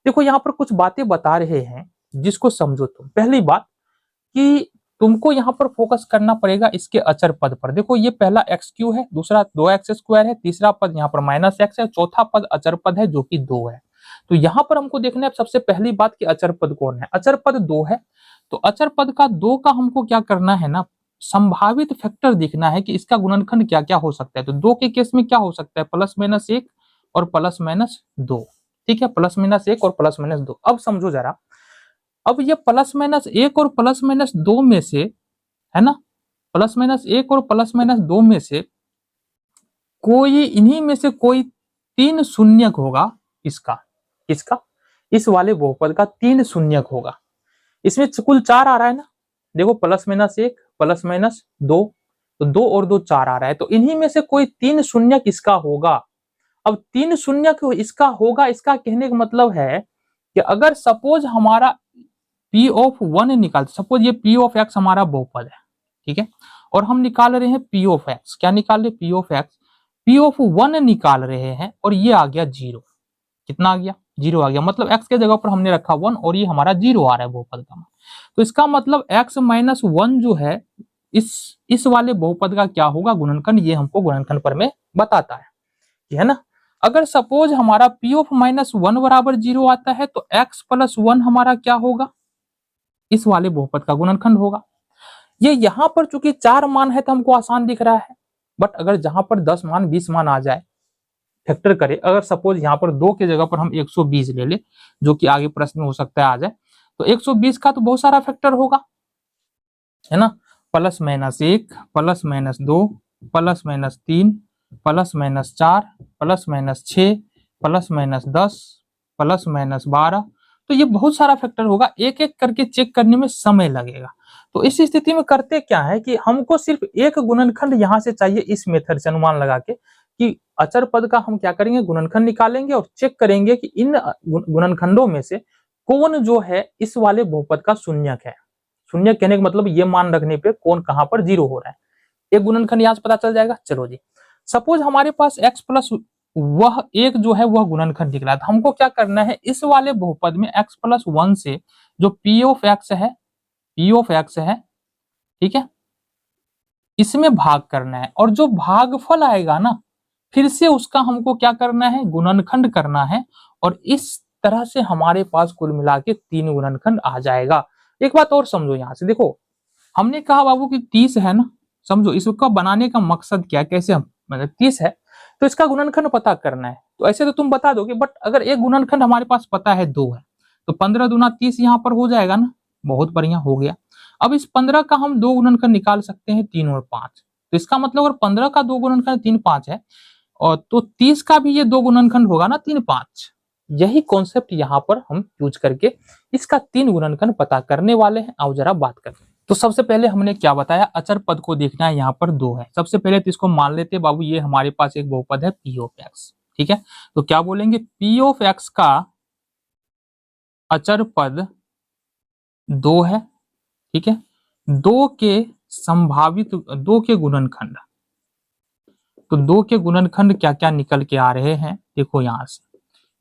देखो यहाँ पर कुछ बातें बता रहे हैं जिसको समझो तुम। पहली बात कि तुमको यहाँ पर फोकस करना पड़ेगा इसके अचर पद पर। देखो ये पहला एक्स क्यू है, दूसरा 2x² है, तीसरा पद यहाँ पर -x है, चौथा पद अचर पद है जो कि 2 है। तो यहाँ पर हमको देखना है सबसे पहली बात कि अचर पद कौन है। अचर पद 2 है, तो अचर पद का 2 का हमको क्या करना है ना, संभावित फैक्टर देखना है कि इसका गुणनखंड क्या क्या हो सकता है। तो 2 के केस में क्या हो सकता है, +-1 और +-2। ठीक है, +-1 और +-2। अब समझो जरा, अब ये +-1 और +-2 में से, है ना, +-1 और +-2 में से कोई, इन्हीं में से कोई 3 शून्यक होगा इसका, किसका, इस वाले बहुपद का 3 शून्यक होगा। इसमें कुल 4 आ रहा है ना, देखो +-1 +-2, तो 2 और 2 4 आ रहा है, तो इन्हीं में से कोई 3 शून्यक इसका होगा। अब 3 शून्यक इसका होगा, इसका कहने का मतलब है कि अगर सपोज हमारा P(1) निकाल, सपोज ये P(x) हमारा बहुपद है, ठीक है, और हम निकाल रहे हैं P(x), क्या निकाल रहे P(x), P(1) निकाल रहे हैं, और ये आ गया 0। कितना आ गया, 0 आ गया, मतलब x के जगह पर हमने रखा 1 और ये हमारा 0 आ रहा है बहुपद का। तो इसका मतलब x - 1 जो है इस वाले बहुपद का क्या होगा, गुणनखंड, ये हमको गुणनखंड पर में बताता है ना। अगर सपोज हमारा P(-1) बराबर 0 आता है तो x + 1 हमारा क्या होगा, इस वाले बहुपद का गुणनखंड होगा। ये यहाँ पर चूंकि 4 मान है तो हमको आसान दिख रहा है, बट अगर जहां पर 10 मान 20 मान आ जाए, फैक्टर करें, अगर सपोज यहाँ पर 2 के जगह पर हम 120 ले ले, जो कि आगे प्रश्न में हो सकता है आ जाए, तो 120 का तो बहुत सारा फैक्टर होगा, है ना, +-1 +-2 +-3 +-4 +-6 +-10 +-12, तो ये बहुत सारा फैक्टर होगा, एक एक करके चेक करने में समय लगेगा। तो इस स्थिति में करते क्या है कि हमको सिर्फ एक गुणनखंड यहाँ से चाहिए, इस मेथड से अनुमान लगा के कि अचर पद का हम क्या करेंगे, गुणनखंड निकालेंगे और चेक करेंगे कि इन गुणनखंडों में से कौन जो है इस वाले बहुपद का शून्यक है। शून्यक कहने का मतलब ये मान रखने पे कौन कहां पर 0 हो रहा है, एक गुणनखंड यहाँ से पता चल जाएगा। चलो जी, सपोज हमारे पास x प्लस वह एक जो है वह गुणनखंड निकला, तो हमको क्या करना है, इस वाले बहुपद में x + 1 से जो P(x) है, ठीक है, इसमें भाग करना है, और जो भागफल आएगा ना, फिर से उसका हमको क्या करना है, गुणनखंड करना है, और इस तरह से हमारे पास कुल मिला के 3 गुणनखंड आ जाएगा। एक बात और समझो, यहाँ से देखो, हमने कहा बाबू कि 30 है ना, समझो इसका बनाने का मकसद क्या, कैसे हम, मतलब 30 है तो इसका गुणनखंड पता करना है। तो ऐसे तो तुम बता दोगे, बट अगर एक गुणनखंड हमारे पास पता है 2 है, तो 15 दूना 30 यहाँ पर हो जाएगा ना, बहुत बढ़िया हो गया। अब इस 15 का हम 2 गुणनखंड निकाल सकते हैं, 3 और 5। तो इसका मतलब अगर 15 का 2 गुणनखंड 3 5 है, और तो 30 का भी ये 2 गुणनखंड होगा ना, 3 5। यही कॉन्सेप्ट यहाँ पर हम यूज करके इसका 3 गुणनखंड पता करने वाले हैं। आओ जरा बात करते हैं। तो सबसे पहले हमने क्या बताया, अचर पद को देखना है, यहाँ पर 2 है। सबसे पहले तो इसको मान लेते बाबू, ये हमारे पास एक बहुपद है P(x), ठीक है, तो क्या बोलेंगे, P(x) का अचर पद 2 है, ठीक है, 2 के संभावित 2 के गुणनखंड, तो 2 के गुणनखंड क्या क्या निकल के आ रहे हैं, देखो यहाँ से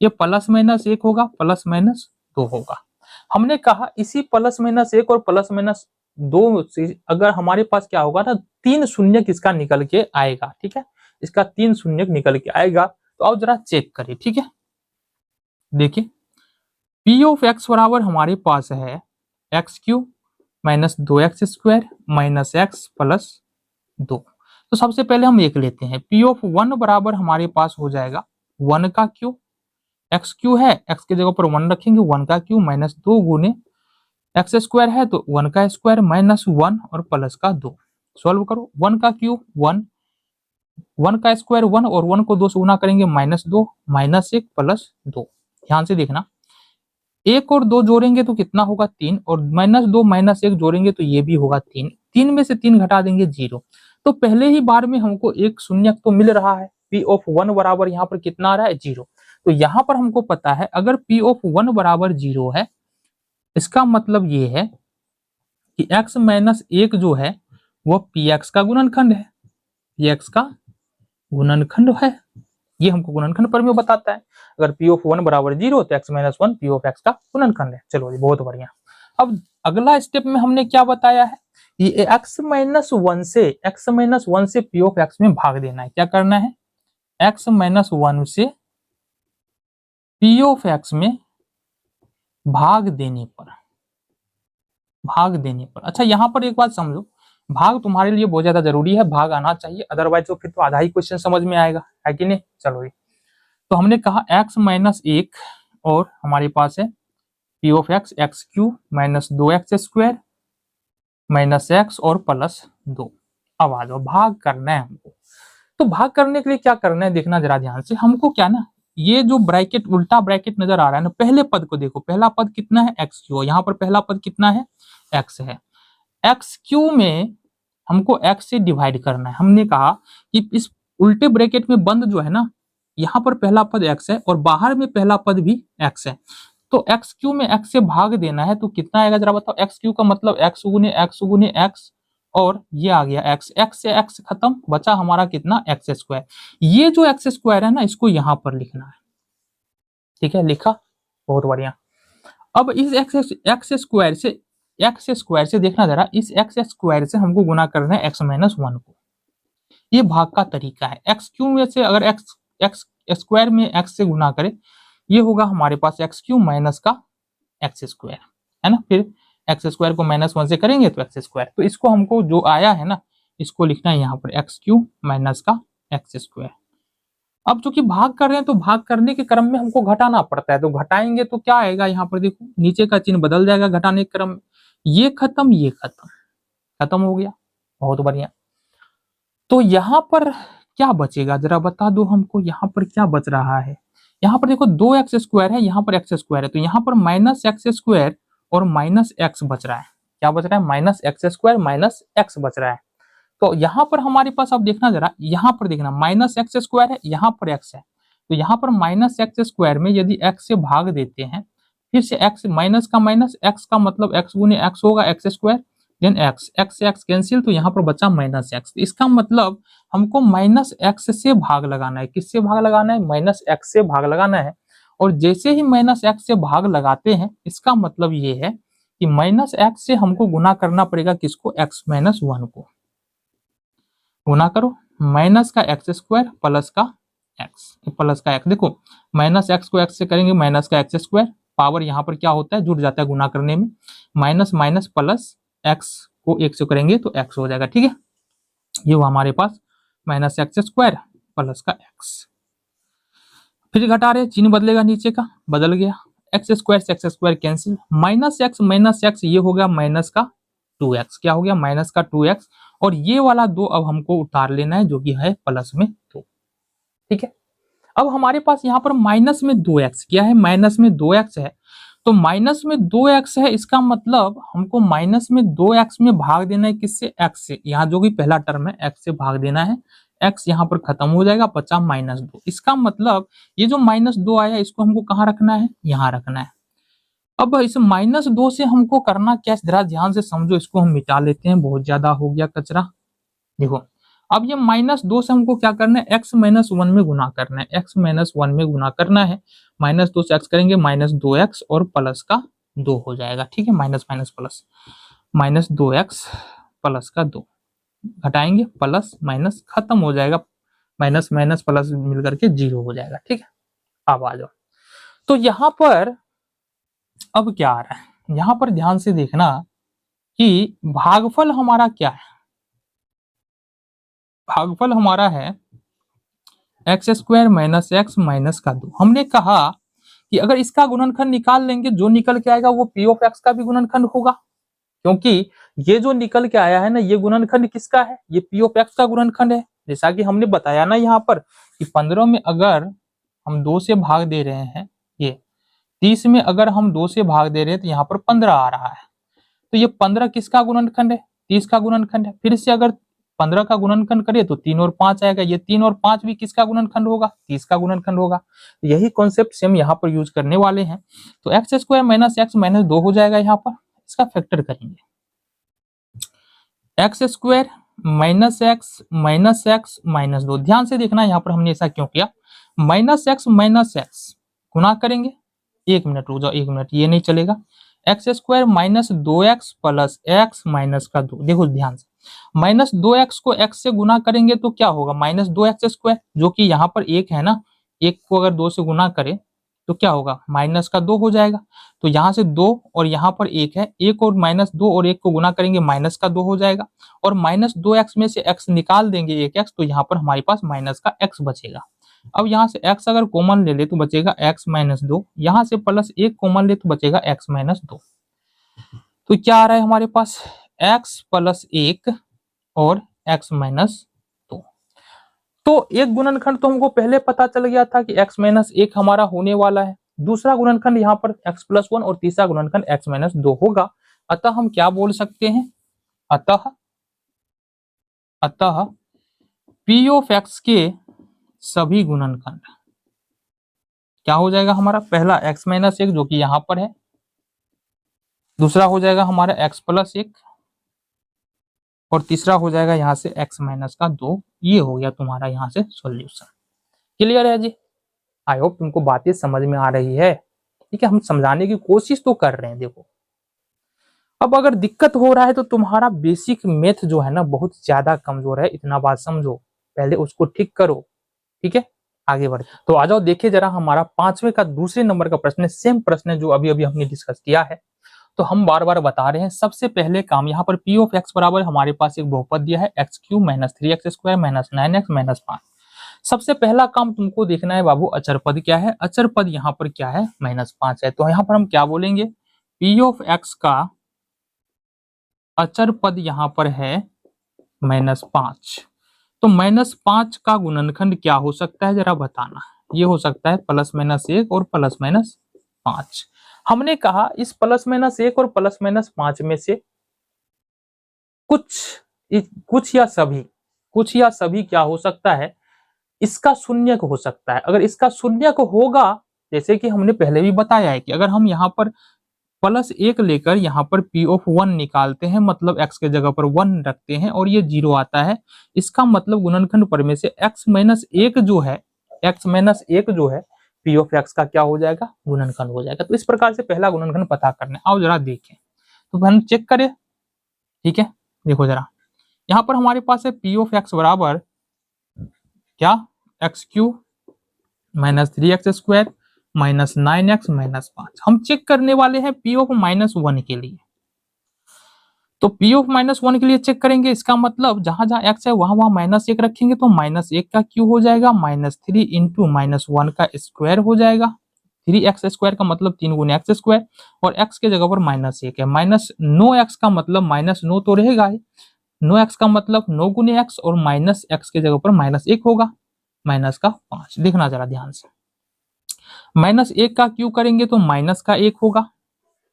ये +-1 होगा, +-2 होगा। हमने कहा इसी +-1 और +-2 से अगर हमारे पास क्या होगा ना, 3 शून्यक इसका निकल के आएगा, ठीक है, इसका 3 शून्यक निकल के आएगा। तो आओ जरा चेक करें, ठीक है, देखिए P(x) बराबर हमारे पास है x³ - 2x² - x + 2। तो सबसे पहले हम एक लेते हैं, P(1) बराबर हमारे पास हो जाएगा 1 का क्यूब, x³ है, x के जगह पर 1 रखेंगे, 1 का क्यूब -2 गुने x² है तो 1 का स्क्वायर -1 और प्लस का 2। सॉल्व करो, 1 का क्यूब 1, 1 का स्क्वायर 1 और 1 को 2 से गुना करेंगे -2 -1 + 2। ध्यान से देखना, 1 और 2 जोड़ेंगे तो कितना होगा 3, और -2 -1 जोड़ेंगे तो ये भी होगा 3, 3 में से 3 घटा देंगे 0। तो पहले ही बार में हमको एक शून्यक तो मिल रहा है, P(1) बराबर यहाँ पर कितना आ रहा है 0। तो यहाँ पर हमको पता है अगर P(1) बराबर 0 है, इसका मतलब ये है कि x - 1 जो है वो Px का गुणनखंड है, Px का गुणनखंड है, ये हमको गुणनखंड पर में बताता है। अगर पी ऑफ 1 बराबर 0 तो x minus 1 P of x का गुणनखंड है। चलो जी बहुत बढ़िया। अब अगला स्टेप में हमने क्या बताया है, ये x माइनस 1 से पी ऑफ x में भाग देना है। क्या करना है, x माइनस 1 से पी ऑफ x में भाग देने पर, अच्छा यहाँ पर एक बात समझो, भाग तुम्हारे लिए बहुत ज्यादा जरूरी है, भाग आना चाहिए, अदरवाइज तो फिर तो आधा ही क्वेश्चन समझ में आएगा, है कि नहीं। चलो ये तो हमने कहा x माइनस 1 और हमारे पास है P of x x cube minus 2x square minus x और प्लस 2। अब आ जाओ, भाग करना है हमको। तो भाग करने के लिए क्या करना है देखना जरा ध्यान से, हमको क्या ना, ये जो ब्रैकेट उल्टा ब्रैकेट नजर आ रहा है ना, पहले पद को देखो, पहला पद कितना है एक्स क्यू, यहाँ पर पहला पद कितना है एक्स है। एक्स क्यू में हमको एक्स से डिवाइड करना है। हमने कहा कि इस उल्टे ब्रैकेट में बंद जो है ना, यहाँ पर पहला पद एक्स है और बाहर में पहला पद भी एक्स है, तो एक्स क्यू में एक्स से भाग देना है तो कितना आएगा जरा बताओ। एक्स क्यू का मतलब एक्स गुने एक्स और ये आ गया एक्स, एक्स से एक्स खत्म, बचा हमारा कितना एक्स स्क्वायर। ये जो एक्स स्क्वायर है ना, इसको यहां पर लिखना है, ठीक है, लिखा, बहुत बढ़िया। अब इस एक्स स्क्वायर से देखना जरा, इस एक्स स्क्वायर से हमको गुना करना है एक्स माइनस 1 को। ये भाग का तरीका है। एक्स क्यू में से अगर एक्स स्क्वायर में एक्स से गुना करे, ये होगा हमारे पास एक्स क्यू माइनस का एक्स स्क्वायर, है ना। फिर एक्स स्क्वायर को माइनस 1 से करेंगे तो एक्स स्क्वायर, तो इसको हमको जो आया है ना, इसको लिखना है यहाँ पर एक्स क्यू माइनस का एक्स स्क्वायर। अब चूंकि भाग कर रहे हैं तो भाग करने के क्रम में हमको घटाना पड़ता है, तो घटाएंगे तो क्या आएगा, यहाँ पर देखो नीचे का चिन्ह बदल जाएगा घटाने के क्रम में, ये खत्म ये खत्म, खत्म हो गया, बहुत बढ़िया। तो यहाँ पर क्या बचेगा जरा बता दो हमको, यहाँ पर क्या बच रहा है। यहाँ पर देखो 2x स्क्वायर है, यहाँ पर x स्क्वायर है, तो यहाँ पर माइनस एक्स स्क्वायर और माइनस एक्स बच रहा है। क्या बच रहा है, minus x square minus x बच रहा है। तो यहाँ पर हमारे पास अब देखना जरा, यहाँ पर देखना माइनस एक्स स्क्वायर है, यहाँ पर एक्स है, तो यहाँ पर माइनस एक्स स्क्वायर में यदि एक्स से भाग देते हैं, फिर से एक्स माइनस का माइनस, एक्स का मतलब एक्स गुने एक्स होगा x square, then x, x से एक्स कैंसिल, तो यहाँ पर बचा माइनस एक्स। इसका मतलब हमको माइनस एक्स से भाग लगाना है। किससे भाग लगाना है, माइनस एक्स से भाग लगाना है। और जैसे ही माइनस एक्स से भाग लगाते हैं, इसका मतलब ये है कि माइनस एक्स से हमको गुना करना पड़ेगा किसको, एक्स माइनस 1 को। गुना करो, माइनस का एक्स स्क्वायर प्लस का एक्स, देखो माइनस एक्स को एक्स से करेंगे माइनस का एक्स स्क्वायर, पावर यहाँ पर क्या होता है जुड़ जाता है गुना करने में, माइनस माइनस प्लस एक्स को एक से करेंगे तो एक्स हो जाएगा, ठीक है। ये वो हमारे पास माइनस एक्स स्क्वायर प्लस का एक्स, फिर घटा रहे, चिन्ह बदलेगा, नीचे का बदल गया, एक्स स्क्वायर से x square cancel, minus x ये हो गया माइनस का 2x, क्या हो गया माइनस का 2x, और ये वाला 2 अब हमको उतार लेना है जो कि है प्लस में 2, ठीक है। अब हमारे पास यहाँ पर माइनस में 2x, क्या है माइनस में 2x है, तो माइनस में 2x है, इसका मतलब हमको माइनस में 2x में भाग देना है किससे, x से। यहाँ जो भी पहला टर्म है x से भाग देना है, x यहाँ पर खत्म हो जाएगा, बचा माइनस 2। इसका मतलब ये जो माइनस 2 आया इसको हमको कहाँ रखना है, यहाँ रखना है। अब इस माइनस 2 से हमको करना क्या, जरा ध्यान से समझो, इसको हम मिटा लेते हैं, बहुत ज्यादा हो गया कचरा। देखो अब ये माइनस 2 से हमको क्या करना है, एक्स माइनस 1 में गुना करना है, एक्स माइनस 1 में गुना करना है, माइनस 2 से एक्स करेंगे माइनस 2x और प्लस का 2 हो जाएगा, ठीक है, minus minus plus, minus 2x plus का 2, घटाएंगे प्लस माइनस खत्म हो जाएगा, माइनस माइनस प्लस मिलकर के 0 हो जाएगा, ठीक है। अब आ जाओ, तो यहाँ पर अब क्या आ रहा है, यहाँ पर ध्यान से देखना कि भागफल हमारा क्या है, भागफल हमारा है x square minus x minus का 2। हमने कहा कि अगर इसका गुणनखंड निकाल लेंगे, जो निकल के आएगा वो पी ऑफ एक्स का भी गुणनखंड होगा, क्योंकि ये जो निकल के आया है ना, ये गुणनखंड किसका है, ये पी ऑफ एक्स का गुणनखंड है। जैसा कि हमने बताया ना यहाँ पर कि 15 में अगर हम 2 से भाग दे रहे हैं, ये 30 में अगर हम 2 से भाग दे रहे हैं तो यहाँ पर 15 आ रहा है, तो ये 15 किसका गुणनखंड है, 30 का गुणनखंड है। फिर से अगर 15 का गुणनखंड करिए तो 3 और 5 आएगा, ये 3 और 5 भी किसका गुणनखंड होगा, 30 का गुणनखंड होगा। यही कॉन्सेप्ट सेम यहाँ पर यूज करने वाले हैं। तो x square minus x minus 2 हो जाएगा, यहाँ पर इसका फैक्टर करेंगे, एक्स स्क्वायर -x -2। ध्यान से देखना यहाँ पर हमने ऐसा क्यों किया, -x गुना करेंगे, 1 मिनट रुक जाओ, 1 मिनट, ये नहीं चलेगा। x² -2x plus x minus का 2। देखो ध्यान से, -2x को x से गुना करेंगे तो क्या होगा, -2x², जो कि यहाँ पर 1 है ना, 1 को अगर 2 से गुना करें तो क्या होगा, -2 हो जाएगा। तो यहाँ से 2 और यहाँ पर 1 है, 1 और -2 और 1 को गुना करेंगे -2 हो जाएगा, और -2x में से x निकाल देंगे 1x, तो यहाँ पर हमारे पास -x बचेगा। अब यहाँ से x अगर कॉमन ले ले तो बचेगा x -2, यहाँ से +1 कॉमन ले तो बचेगा x -2। तो क्या आ रहा है हमारे पास, x + 1 और x -2। तो एक गुणनखंड तो हमको पहले पता चल गया था कि x -1 हमारा होने वाला है, दूसरा गुणनखंड यहाँ पर x + 1 और तीसरा गुणनखंड x -2 होगा। अतः हम क्या बोल सकते हैं, अतः P ऑफ x के सभी गुणनखंड क्या हो जाएगा हमारा, पहला x -1 जो कि यहाँ पर है, दूसरा हो जाएगा हमारा x + 1 और तीसरा हो जाएगा यहाँ से x -2। ये हो गया तुम्हारा यहाँ से सॉल्यूशन। क्लियर है जी? आई होप तुमको बातें समझ में आ रही है। ठीक है, हम समझाने की कोशिश तो कर रहे हैं। देखो अब अगर दिक्कत हो रहा है तो तुम्हारा बेसिक मैथ जो है ना बहुत ज्यादा कमजोर है, इतना बात समझो, पहले उसको ठीक करो। ठीक है, आगे बढ़े तो आ जाओ, देखिए जरा हमारा 5वें का दूसरे नंबर का प्रश्न है, सेम प्रश्न है जो अभी अभी हमने डिस्कस किया है। तो हम बार बार बता रहे हैं, सबसे पहले काम यहाँ पर P ऑफ x बराबर हमारे पास एक बहुपद दिया है x³ -3x² -9x -5। सबसे पहला काम तुमको देखना है बाबू, अचर पद क्या है, अचर पद यहाँ पर क्या है, -5 है। तो यहाँ पर हम क्या बोलेंगे, P ऑफ x का अचर पद यहाँ पर है -5। तो -5 का गुणनखंड क्या हो सकता है जरा बताना। ये हो सकता है +-1 और +-5। हमने कहा इस +-1 और +-5 में से कुछ या सभी क्या हो सकता है, इसका शून्यक हो सकता है। अगर इसका शून्यक होगा, जैसे कि हमने पहले भी बताया है कि अगर हम यहाँ पर +1 लेकर यहाँ पर P ऑफ 1 निकालते हैं, मतलब x के जगह पर 1 रखते हैं और ये 0 आता है, इसका मतलब गुणनखंड पर में से x-1 जो है P ऑफ x का क्या हो जाएगा, गुणनखंड हो जाएगा। तो इस प्रकार से पहला गुणनखंड पता करना है। आओ जरा देखें, तो हम चेक करें। ठीक है, देखो जरा यहाँ पर हमारे पास है P ऑफ x बराबर क्या, x³ -3x² -9x -5। हम चेक करने वाले हैं P ऑफ -1 के लिए। तो P ऑफ -1 के लिए चेक करेंगे, इसका मतलब जहां जहां x है वहां वहां -1 रखेंगे, तो -1 का क्यूब हो जाएगा, -3 इंटू -1 का स्क्वायर हो जाएगा। 3x² का मतलब 3 गुने x², और x के जगह पर -1 है, -9x का मतलब -9 तो रहेगा ही, 9x का मतलब 9 गुने x, और -x के जगह पर -1 होगा, -5। देखना जरा ध्यान से, -1 का क्यूब करेंगे तो -1 होगा,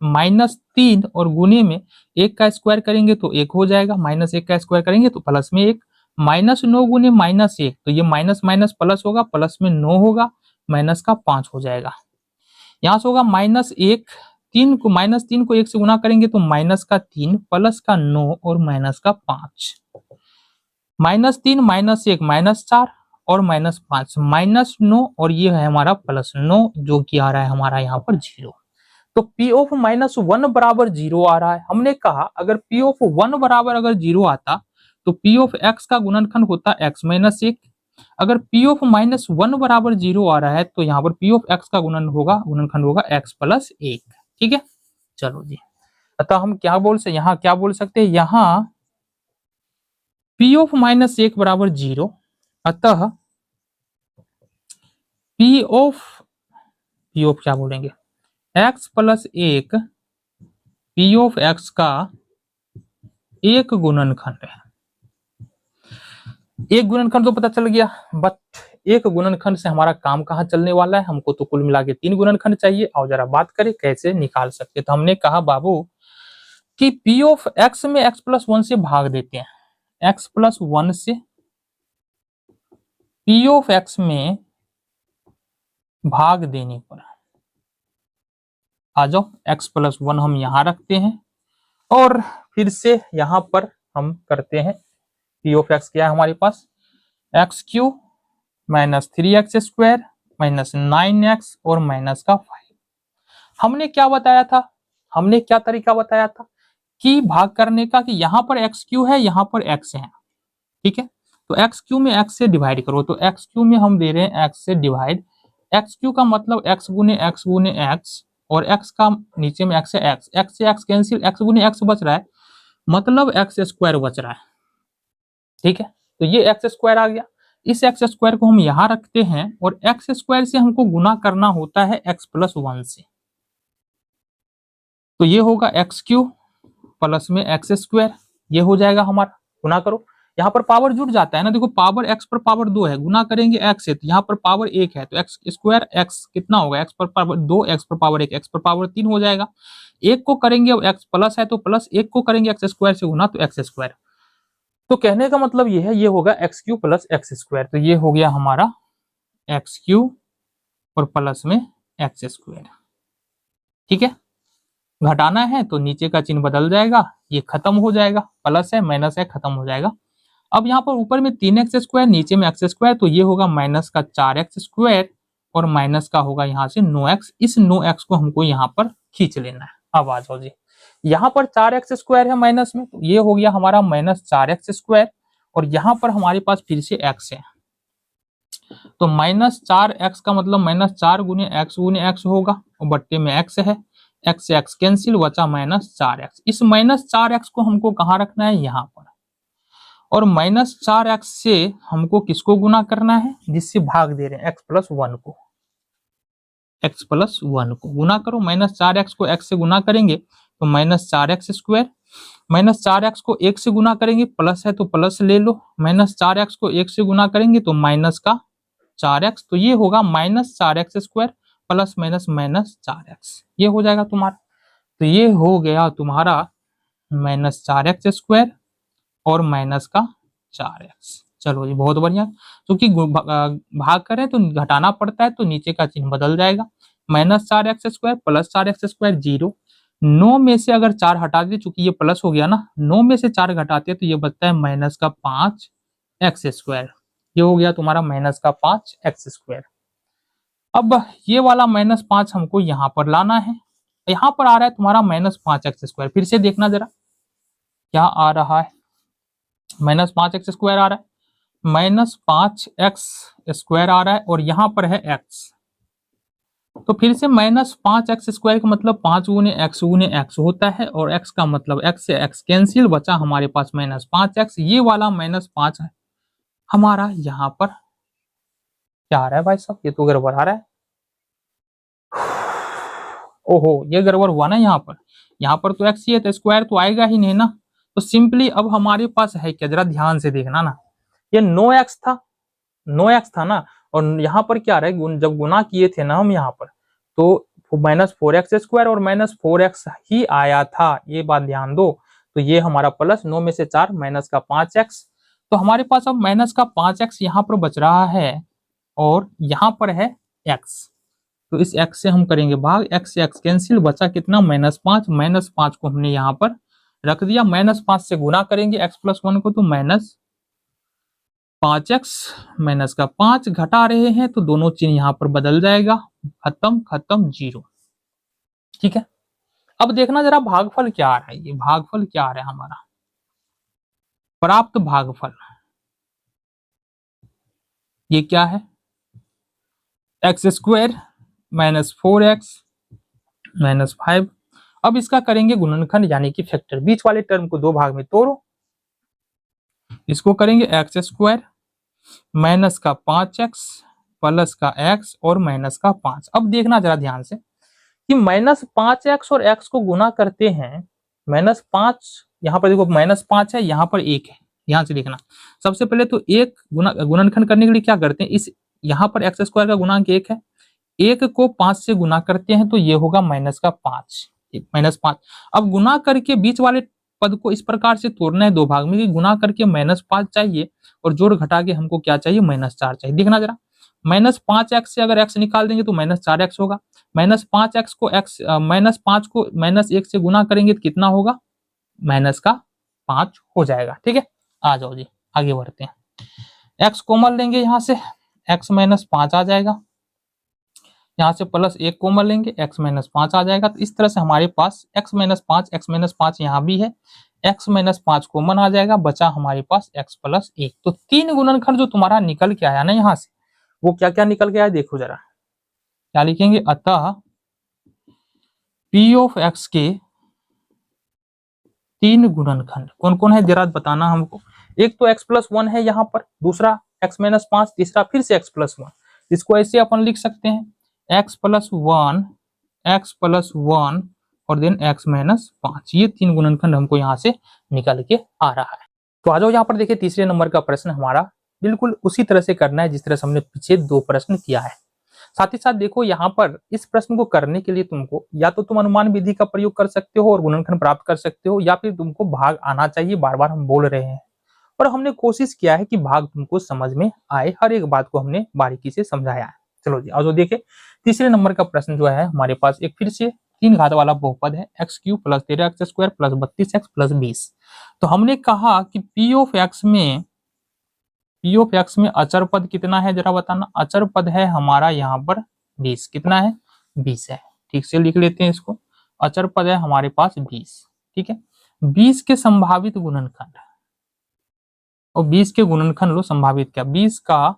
-3 और गुने में 1 का स्क्वायर करेंगे तो 1 हो जाएगा, -1 का स्क्वायर करेंगे तो प्लस में 1, -9 गुने -1 तो ये माइनस माइनस प्लस होगा, प्लस में 9 होगा, -5 हो जाएगा। यहाँ से होगा -1, 3 को 1 से गुना करेंगे तो -3 प्लस का 9 और -5, -3 -1 -4 और -5 -9, और ये है हमारा +9 जो कि आ रहा है हमारा यहाँ पर 0। तो P ऑफ -1 बराबर 0 आ रहा है। हमने कहा अगर P ऑफ 1 बराबर अगर 0 आता तो P ऑफ x का गुणनखंड होता x -1। अगर P ऑफ -1 बराबर 0 आ रहा है तो यहाँ पर P ऑफ x का गुणनखंड होगा x + 1। ठीक है, चलो जी, अतः हम क्या बोल सकते, यहाँ क्या बोल सकते हैं, यहाँ P ऑफ -1 बराबर 0, अतः P ऑफ क्या बोलेंगे, x + 1 P ऑफ x का एक गुणनखंड है। एक गुणनखंड तो पता चल गया, बट एक गुणनखंड से हमारा काम कहाँ चलने वाला है, हमको तो कुल मिला के 3 गुणनखंड चाहिए। और जरा बात करें कैसे निकाल सकते, तो हमने कहा बाबू कि P ऑफ x में x + 1 से भाग देते हैं, x + 1 से P ऑफ x में भाग देने पर आ जाओ, x + 1 हम यहाँ रखते हैं और फिर से यहाँ पर हम करते हैं पी ऑफ एक्स क्या है हमारे पास, x cube minus 3x² minus 9x और माइनस का 5। हमने क्या बताया था, हमने क्या तरीका बताया था कि भाग करने का, कि यहाँ पर एक्स क्यू है, यहाँ पर एक्स है, ठीक है, तो एक्स क्यू में एक्स से डिवाइड करो, तो एक्स क्यू में हम दे रहे हैं एक्स से डिवाइड, एक्स क्यू का मतलब एक्स गुने एक्स और एक्स का नीचे में एक्स है, एक्स से एक्स कैंसिल, एक्स गुने एक्स बच रहा है, मतलब एक्स स्क्वायर बच रहा है, ठीक है, तो ये एक्स स्क्वायर आ गया। इस एक्स स्क्वायर को हम यहां रखते हैं और एक्स स्क्वायर से हमको गुना करना होता है एक्स प्लस 1 से, तो ये होगा एक्स क्यू प्लस में एक्स स्क्वायर, ये हो जाएगा हमारा, गुना करो, यहाँ पर पावर जुड़ जाता है ना, देखो पावर एक्स पर पावर 2 है, गुना करेंगे एक्स से, तो यहाँ पर पावर 1 है, तो एक्स स्क्वायर एक्स कितना होगा, एक्स पर पावर 2 एक्स पर पावर 1 एक्स पर पावर 3 हो जाएगा, एक को करेंगे अब एक्स प्लस है तो प्लस, एक को करेंगे एक्स स्क्वायर से गुना तो एक्स स्क्वायर, तो कहने का मतलब ये है, ये होगा x Q plus x square, तो ये हो गया हमारा एक्स क्यू और प्लस में एक्स स्क्वायर, ठीक है, घटाना है तो नीचे का चिन्ह बदल जाएगा, ये खत्म हो जाएगा, प्लस है माइनस है खत्म हो जाएगा। अब यहाँ पर ऊपर में 3x², नीचे में x², तो ये होगा माइनस का 4x² और माइनस का होगा यहाँ से 9x, इस 9x को हमको यहाँ पर खींच लेना है। अब आ जाओ जी, यहाँ पर 4x² है माइनस में, तो ये हो गया हमारा माइनस 4x² और यहाँ पर हमारे पास फिर से x है, तो माइनस 4x का मतलब माइनस 4 गुने x होगा और बट्टे में x है, x से x कैंसिल, बचा माइनस 4x, इस माइनस 4x को हमको कहाँ रखना है, यहाँ पर, और माइनस 4x से हमको किसको गुना करना है, जिससे भाग दे रहे हैं x प्लस 1 को, x प्लस 1 को गुना करो, माइनस 4x को x से गुना करेंगे तो माइनस 4x², माइनस 4x को 1 से गुना करेंगे, प्लस है तो प्लस ले लो, माइनस 4x को 1 से गुना करेंगे तो माइनस का 4x, तो ये होगा minus 4x² plus minus minus 4x, ये हो जाएगा तुम्हारा, तो ये हो गया तुम्हारा माइनस 4x² और माइनस का 4x। चलो जी बहुत बढ़िया, क्योंकि भाग करें तो घटाना पड़ता है, तो नीचे का चिन्ह बदल जाएगा, माइनस 4x² प्लस 4x² 0, 9 में से अगर 4 हटा दे, चूंकि ये प्लस हो गया ना, 9 में से 4 घटाते हैं तो ये बचता है माइनस का 5x², ये हो गया तुम्हारा माइनस का 5x²। अब ये वाला माइनस 5 हमको यहाँ पर लाना है, यहाँ पर आ रहा है तुम्हारा माइनस 5x², फिर से देखना जरा क्या आ रहा है, माइनस 5x² आ रहा है, माइनस 5x² आ रहा है और यहाँ पर है x, तो फिर से माइनस 5x² का मतलब 5 गुने x होता है और x का मतलब x से x कैंसिल, बचा हमारे पास माइनस 5x, ये वाला माइनस 5 है हमारा, यहाँ पर क्या आ रहा है भाई साहब, ये तो गड़बड़ आ रहा है, ओहो ये गड़बड़ हुआ ना, यहाँ पर तो x ही है तो स्क्वायर तो आएगा ही नहीं ना, तो सिंपली अब हमारे पास है क्या, जरा ध्यान से देखना ना, ये 9x था ना, और यहाँ पर क्या रहा, जब गुना किए थे ना हम यहाँ पर, तो माइनस 4x² और माइनस 4x ही आया था, ये बात ध्यान दो, तो ये हमारा प्लस 9 में से 4 माइनस का 5x, तो हमारे पास अब माइनस का 5x यहाँ पर बच रहा है और यहाँ पर है x, तो इस x से हम करेंगे भाग, x से x कैंसिल, बचा कितना -5, -5 को हमने यहाँ पर रख दिया, -5 से गुना करेंगे x प्लस 1 को, तो -5x माइनस का 5 घटा रहे हैं तो दोनों चिन्ह यहाँ पर बदल जाएगा, खत्म खत्म 0, ठीक है। अब देखना जरा भागफल क्या आ रहा है, ये भागफल क्या आ रहा है हमारा, प्राप्त भागफल, ये क्या है, x² माइनस 4x माइनस 5, अब इसका करेंगे गुणनखंड यानी कि फैक्टर, बीच वाले टर्म को 2 भाग में तोड़ो, इसको करेंगे x² माइनस का 5x प्लस का x और माइनस का 5। अब देखना जरा ध्यान से कि -5x और x को गुना करते हैं, -5 यहाँ पर देखो -5 है, यहाँ पर 1 है, ध्यान से देखना, सबसे पहले तो एक गुणनखंड करने के लिए क्या करते हैं, इस यहाँ पर x² का गुणांक 1 है, 1 को 5 से गुना करते हैं तो ये होगा माइनस का 5, -5, अब गुना करके बीच वाले पद को इस प्रकार से तोड़ना है 2 भाग में, कि गुना करके -5 चाहिए और जोड़ घटा के हमको क्या चाहिए, -4 चाहिए। देखना जरा, -5x से अगर x निकाल देंगे तो -4x होगा, -5x को -5 को -1 से गुना करेंगे तो कितना होगा, -5 हो जाएगा, ठीक है। आ जाओ जी, आगे बढ़ते हैं। x कॉमन लेंगे, यहाँ से x माइनस 5 आ जाएगा, यहाँ से प्लस 1 कॉमन लेंगे, x माइनस 5 आ जाएगा। तो इस तरह से हमारे पास x माइनस 5 यहाँ भी है, x माइनस 5 कॉमन आ जाएगा, बचा हमारे पास x प्लस 1। तो 3 गुणनखंड जो तुम्हारा निकल के आया ना यहाँ से, वो क्या क्या निकल के आया देखो जरा, क्या लिखेंगे, अतः p ऑफ x के 3 गुणनखंड कौन कौन है जरा बताना हमको। एक तो x प्लस 1 है यहाँ पर, दूसरा x माइनस 5, तीसरा फिर से x प्लस 1। इसको ऐसे अपन लिख सकते हैं x प्लस 1 और देन x माइनस 5। ये 3 गुणनखंड हमको यहाँ से निकल के आ रहा है। तो आ जाओ यहाँ पर देखिए, तीसरे नंबर का प्रश्न हमारा बिल्कुल उसी तरह से करना है जिस तरह से हमने पीछे 2 प्रश्न किया है। साथ ही साथ देखो यहाँ पर इस प्रश्न को करने के लिए तुमको या तो तुम अनुमान विधि का प्रयोग कर सकते हो और गुणनखंड प्राप्त कर सकते हो, या फिर तुमको भाग आना चाहिए। बार बार हम बोल रहे हैं और हमने कोशिश किया है कि भाग तुमको समझ में आए, हर एक बात को हमने बारीकी से समझाया है। चलो जी आओ देखे, तीसरे नंबर का प्रश्न जो है हमारे पास एक फिर से 3 घात वाला बहुपद है, x cube plus 13x square plus 32x plus 20। तो हमने कहा कि p ऑफ x में अचर पद कितना है जरा बताना। अचर पद है हमारा यहाँ पर 20, कितना है 20 है, ठीक से लिख लेते हैं इसको। अचर पद है हमारे पास 20, ठीक है। 20 के संभावित गुणनखंड और 20 के गुणनखंड लो, संभावित क्या, 20 का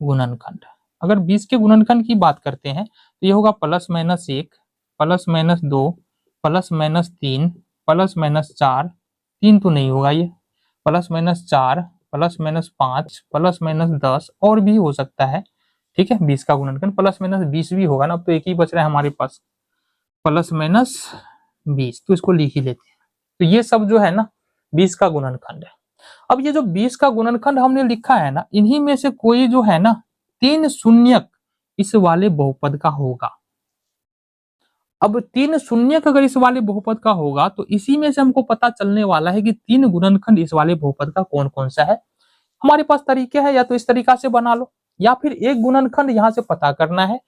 गुणनखंड। अगर 20 के गुणनखंड की बात करते हैं तो ये होगा plus minus 1 plus minus 2 plus minus 3 plus minus 4, 3 तो नहीं होगा ये, plus minus 4 plus minus 5 plus minus 10 और भी हो सकता है, ठीक है। 20 का गुणनखंड प्लस माइनस 20 भी होगा ना, अब तो एक ही बच रहा है हमारे पास, प्लस माइनस 20, तो इसको लिख ही लेते हैं। तो ये सब जो है ना 20 का गुणनखंड है। अब ये जो 20 का गुणनखंड हमने लिखा है ना, इन्हीं में से कोई जो है ना 3 शून्यक इस वाले बहुपद का होगा। अब 3 शून्यक अगर इस वाले बहुपद का होगा तो इसी में से हमको पता चलने वाला है कि 3 गुणनखंड इस वाले बहुपद का कौन कौन सा है। हमारे पास तरीके हैं, या तो इस तरीका से बना लो, या फिर एक गुणनखंड यहाँ से पता करना है,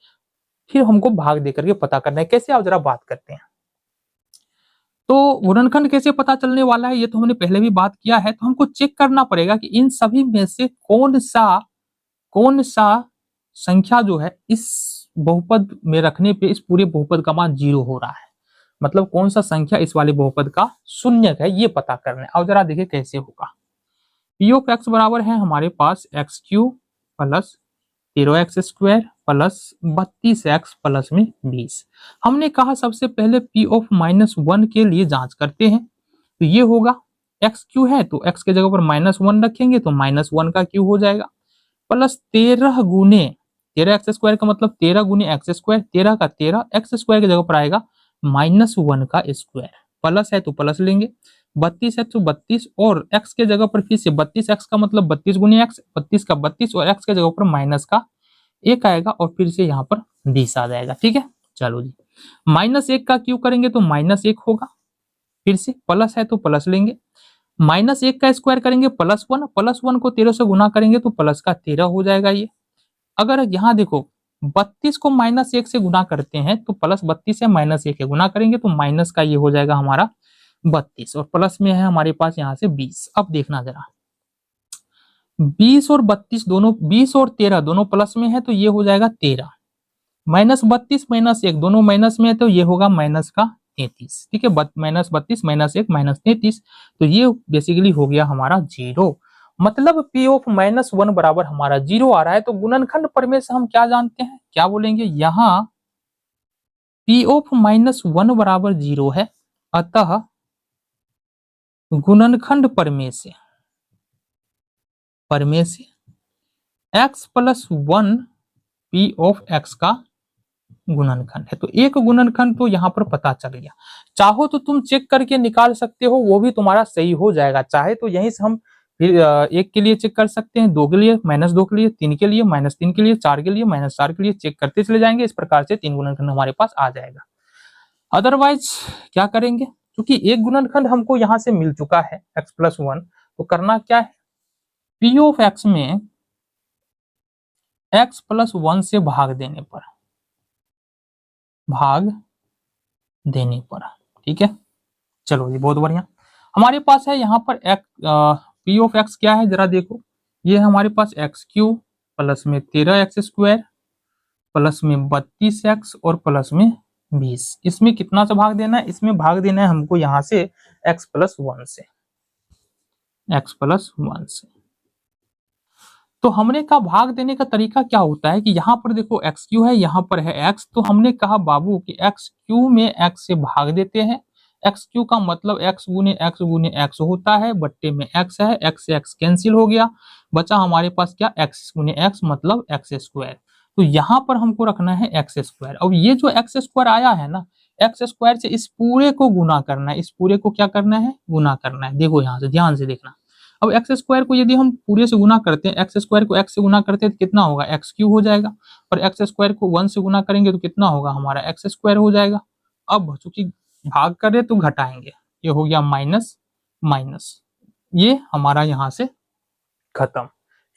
फिर हमको भाग देकर के पता करना है। कैसे आप जरा बात करते हैं। तो गुणनखंड कैसे पता चलने वाला है ये तो हमने पहले भी बात किया है। तो हमको चेक करना पड़ेगा कि इन सभी में से कौन सा संख्या जो है इस बहुपद में रखने पे इस पूरे बहुपद का मान 0 हो रहा है, मतलब कौन सा संख्या इस वाले बहुपद का शून्यक है, ये पता करना है। अब जरा देखिए कैसे होगा। p ऑफ x बराबर है हमारे पास x cube plus 13x square plus 32x plus में 20। हमने कहा सबसे पहले p ऑफ -1 के लिए जांच करते हैं। तो ये होगा x क्यू है तो x के जगह पर -1 रखेंगे तो -1 का क्यू हो जाएगा, प्लस 13 गुने 13x स्क्वायर का मतलब 13 गुने x स्क्वायर, 13 का 13, x स्क्वायर की जगह पर आएगा -1 का स्क्वायर, प्लस है तो प्लस लेंगे, 32 है तो 32 और x के जगह पर फिर से 32x का मतलब 32 गुने x, 32 का 32 और x के जगह पर माइनस का 1 आएगा और फिर से यहाँ पर 20 आ जाएगा, ठीक है। चलो जी, -1 का क्यू करेंगे तो -1 होगा, फिर से प्लस है तो प्लस लेंगे, -1 का स्क्वायर करेंगे +1, +1 को 13 से गुना करेंगे तो प्लस का 13 हो जाएगा ये। अगर यहाँ देखो 32 को -1 से गुना करते हैं तो प्लस 32 है, -1 है, गुना करेंगे तो माइनस का ये हो जाएगा हमारा 32 और प्लस में है हमारे पास यहाँ से 20। अब देखना जरा 20 और 32 दोनों, 20 और 13 दोनों प्लस में है तो ये हो जाएगा 13, -32 -1 दोनों माइनस में है तो ये होगा माइनस का 33, ठीक है। -32 -1 -33, तो ये बेसिकली हो गया हमारा 0, मतलब p ऑफ -1 बराबर हमारा 0 आ रहा है। तो गुणनखंड प्रमेय से हम क्या जानते हैं, क्या बोलेंगे, यहाँ p ऑफ -1 बराबर 0 है, अतः गुणनखंड प्रमेय से x plus 1 p of x का गुणनखंड है। तो एक गुणनखंड तो यहाँ पर पता चल गया। चाहो तो तुम चेक करके निकाल सकते हो, वो भी तुम्हारा सही हो जाएगा। चाहे तो यहीं से हम फिर 1 के लिए चेक कर सकते हैं, 2 के लिए, -2 के लिए, 3 के लिए, -3 के लिए, 4 के लिए, -4 के लिए चेक करते चले जाएंगे। इस प्रकार से 3 गुणनखंड हमारे पास आ जाएगा। अदरवाइज क्या करेंगे, क्योंकि एक गुणनखंड हमको यहाँ से मिल चुका है x प्लस 1, तो करना क्या है, p ऑफ x में x प्लस 1 से भाग देने पर, ठीक है। चलो ये बहुत बढ़िया, हमारे पास है यहाँ पर पी ऑफ एक्स क्या है जरा देखो, ये हमारे पास एक्स क्यू प्लस में 13x² प्लस में 32x और प्लस में 20। इसमें कितना सा भाग देना है, इसमें भाग देना है हमको यहाँ से x+1 से, x+1 से। तो हमने कहा भाग देने का तरीका क्या होता है कि यहाँ पर देखो एक्स क्यू है, यहाँ पर है एक्स, तो हमने कहा बाबू कि एक्स क्यू में एक्स से भाग देते हैं। एक्स क्यू का मतलब एक्स गुने एक्स होता है, बट्टे में एक्स है, एक्स से एक्स कैंसिल हो गया, बचा हमारे पास क्या एक्स गुने एक्स मतलब x²। तो यहाँ पर हमको रखना है x²। अब ये जो x² आया है ना, x² से इस पूरे को गुना करना है, इस पूरे को क्या करना है, गुना करना है। देखो यहाँ से ध्यान से देखना, अब x² को यदि हम पूरे से गुना करते हैं, x² को x से गुना करते हैं तो कितना होगा x³ हो जाएगा, और x² को 1 से गुना करेंगे तो कितना होगा हमारा x² हो जाएगा। अब चूंकि भाग कर रहे तो घटाएंगे, ये हो गया माइनस माइनस, ये हमारा यहाँ से खत्म,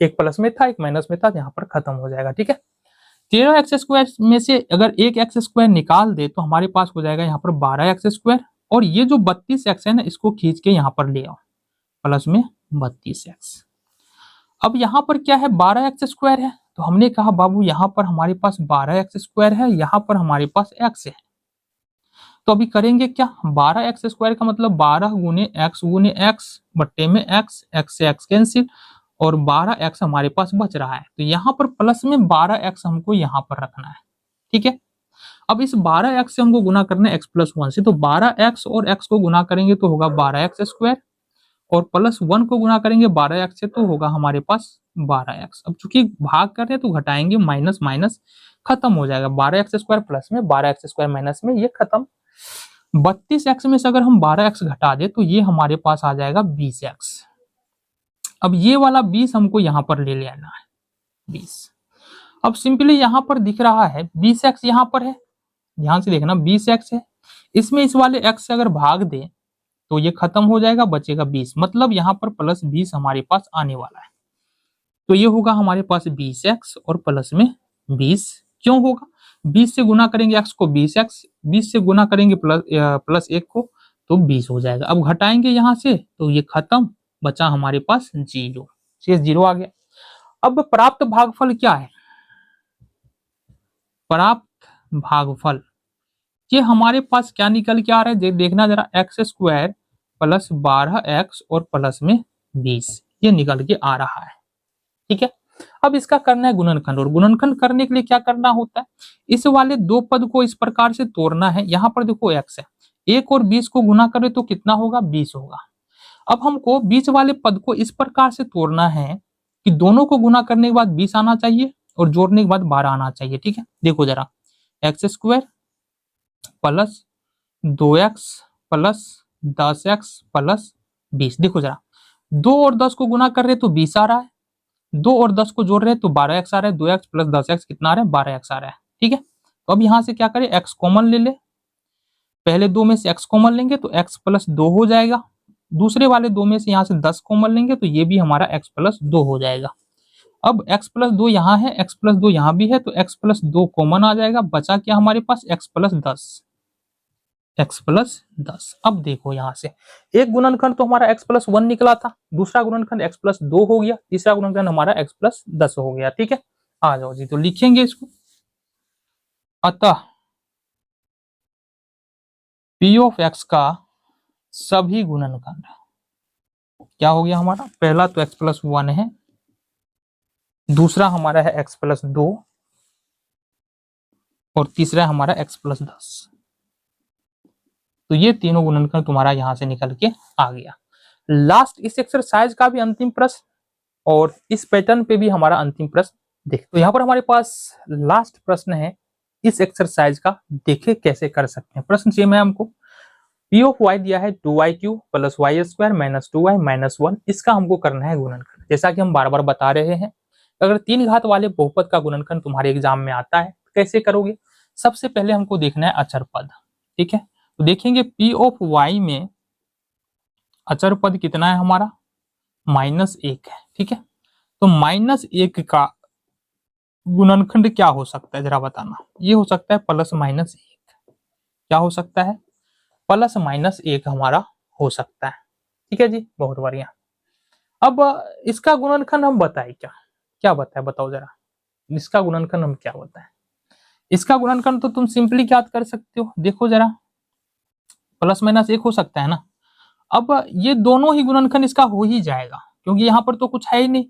एक प्लस में था एक माइनस में था, यहाँ पर खत्म हो जाएगा। ठीक है, 13x² में से अगर एक x² निकाल दे तो हमारे पास हो जाएगा यहाँ पर 12x², और ये जो 32x है ना इसको खींच के यहाँ पर ले आओ, प्लस में 32x। अब यहाँ पर क्या है 12x² है, तो हमने कहा बाबू यहाँ पर हमारे पास 12x² है, यहाँ पर हमारे पास x है, तो अभी करेंगे क्या, 12x² का मतलब 12 गुने x बट्टे में x से x कैंसिल, और 12x हमारे पास बच रहा है, तो यहाँ पर प्लस में 12x हमको यहाँ पर रखना है। ठीक है, अब इस 12x से हमको गुना करना है x+1 से, तो 12x और x को गुना करेंगे तो होगा 12x², और +1 को गुना करेंगे 12x से तो होगा हमारे पास 12x। अब चूंकि भाग कर रहे हैं तो घटाएंगे, माइनस माइनस खत्म हो जाएगा, 12x² प्लस में 12x² माइनस में, ये खत्म। 32x में से अगर हम 12x घटा दे तो ये हमारे पास आ जाएगा 20x। अब ये वाला 20 हमको यहाँ पर ले लेना है, 20। अब सिंपली यहाँ पर दिख रहा है 20x यहाँ पर है, ध्यान से देखना 20x है, इसमें इस वाले x से अगर भाग दे तो ये खत्म हो जाएगा, बचेगा 20, मतलब यहाँ पर +20 हमारे पास आने वाला है। तो ये होगा हमारे पास 20x और प्लस में 20, क्यों होगा, 20 से गुना करेंगे x को 20x, 20 से गुना करेंगे प्लस 1 को तो 20 हो जाएगा। अब घटाएंगे यहाँ से तो ये खत्म, बचा हमारे पास 0, शेष 0 आ गया। अब प्राप्त भागफल क्या है, प्राप्त भागफल ये हमारे पास क्या निकल के आ रहा है, देखना जरा, x² प्लस 12x और प्लस में 20, ये निकल के आ रहा है। ठीक है, अब इसका करना है गुणनखंड, और गुणनखंड करने के लिए क्या करना होता है, इस वाले दो पद को इस प्रकार से तोड़ना है। यहाँ पर देखो x है, 1 और 20 को गुना करें तो कितना होगा, 20 होगा। अब हमको बीच वाले पद को इस प्रकार से तोड़ना है कि दोनों को गुना करने के बाद 20 आना चाहिए और जोड़ने के बाद 12 आना चाहिए। ठीक है, देखो जरा, x² plus 2x plus 10x plus 20, देखो जरा 2 और 10 को गुना कर रहे तो 20 आ रहा है, 2 और 10 को जोड़ रहे तो 12x आ रहा है, 2x प्लस 10x कितना आ रहा है, 12x आ रहा है। ठीक है, तो अब यहाँ से क्या करें, x कॉमन ले ले, पहले दो में से x कॉमन लेंगे तो x+2 हो जाएगा, दूसरे वाले दो में से यहाँ से 10 कॉमन लेंगे तो ये भी हमारा x+2 हो जाएगा। अब x+2 यहाँ है, x+2 यहाँ भी है, तो x+2 कॉमन आ जाएगा, बचा क्या हमारे पास x+10, x+10। अब देखो यहाँ से एक गुणनखंड तो हमारा x+1 निकला था, दूसरा गुणनखंड x+2 हो गया, तीसरा गुणनखंड हमारा x+10 हो गया। ठीक है, आ जाओ जी, तो लिखेंगे इसको, अतः p ऑफ x का सभी गुणनखंड क्या हो गया हमारा, पहला तो x+1 है, दूसरा हमारा है x+2 और तीसरा हमारा x+10, तो ये तीनों गुणनखंड तुम्हारा यहां से निकल के आ गया। लास्ट इस एक्सरसाइज का भी अंतिम प्रश्न और इस पैटर्न पे भी हमारा अंतिम प्रश्न देख, तो यहाँ पर हमारे पास लास्ट प्रश्न है इस एक्सरसाइज का, देखे कैसे कर सकते हैं। प्रश्न सेम है हमको, p ऑफ y दिया है 2y³ plus y² minus 2y minus 1, इसका हमको करना है गुणनखंड। जैसा कि हम बार बार बता रहे हैं, अगर 3 घात वाले बहुपद का गुणनखंड तुम्हारे एग्जाम में आता है कैसे करोगे, सबसे पहले हमको देखना है अचर पद। ठीक है, तो देखेंगे p ऑफ y में अचर पद कितना है हमारा, -1 है। ठीक है, तो -1 का गुणनखंड क्या हो सकता है जरा बताना, ये हो सकता है +-1, क्या हो सकता है, +-1 हमारा हो सकता है। ठीक है जी, बहुत बढ़िया। अब इसका गुणनखंड हम बताए क्या, क्या बताए बताओ जरा, इसका गुणनखंड हम क्या बताए। इसका गुणनखंड तो तुम सिंपली क्या कर सकते हो, देखो जरा, प्लस माइनस एक हो सकता है ना। अब ये दोनों ही गुणनखंड इसका हो ही जाएगा, क्योंकि यहाँ पर तो कुछ है ही नहीं।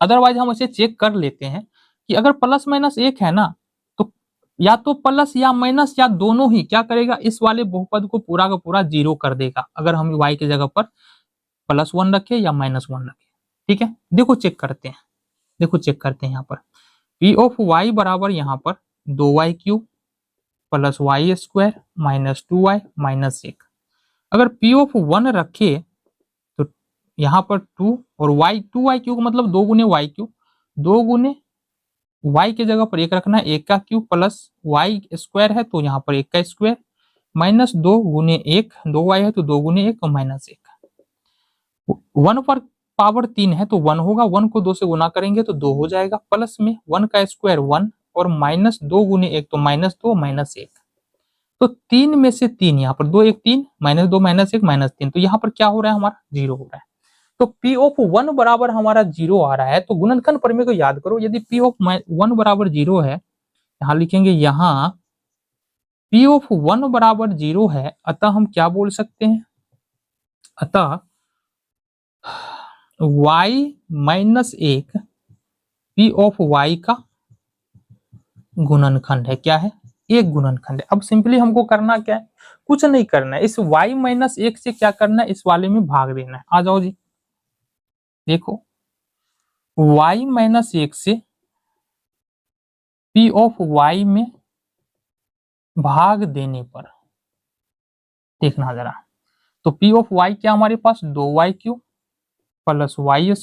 अदरवाइज हम इसे चेक कर लेते हैं कि अगर प्लस माइनस एक है ना, तो या तो प्लस या माइनस या दोनों ही क्या करेगा, इस वाले बहुपद को पूरा का पूरा जीरो कर देगा, अगर हम y की जगह पर +1 रखे या -1 रखे। ठीक है, देखो चेक करते हैं, देखो चेक करते हैं यहाँ पर पी ऑफ वाई बराबर यहाँ पर 2y³ प्लस y² -2y -1। अगर पी ऑफ 1 रखे तो यहाँ पर 2 और y 2y³ मतलब 2 गुने y³, 2 गुने y की जगह पर 1 रखना है, 1 का क्यूब प्लस y² है तो यहाँ पर 1 का स्क्वायर -2 गुने 1, 2y है तो 2 गुने 1 -1। 1 पर पावर 3 है तो 1 होगा, 1 को 2 से गुना करेंगे तो 2 हो जाएगा, प्लस में 1 का स्क्वायर 1 और -2 गुने 1 तो -2 -1। तो 3 में से 3 यहाँ पर 2 1 3 -2 -1 -3, तो यहाँ पर क्या हो रहा है हमारा 0 हो रहा है। तो P ऑफ 1 बराबर हमारा 0 आ रहा है, तो गुणनखंड प्रमेय को याद करो, यदि P ऑफ 1 बराबर 0 है, यहाँ लिखेंगे यहाँ P ऑफ 1 बराबर 0 है, अतः हम क्या बोल सकते हैं, अतः y -1 P ऑफ y का गुणनखंड है, क्या है, एक गुणनखंड है। अब सिंपली हमको करना क्या है, कुछ नहीं करना है, इस y -1 से क्या करना है, इस वाले में भाग देना है। आ जाओ जी, देखो y -1 से P ऑफ y में भाग देने पर देखना जरा, तो P ऑफ y क्या हमारे पास 2y³ plus y²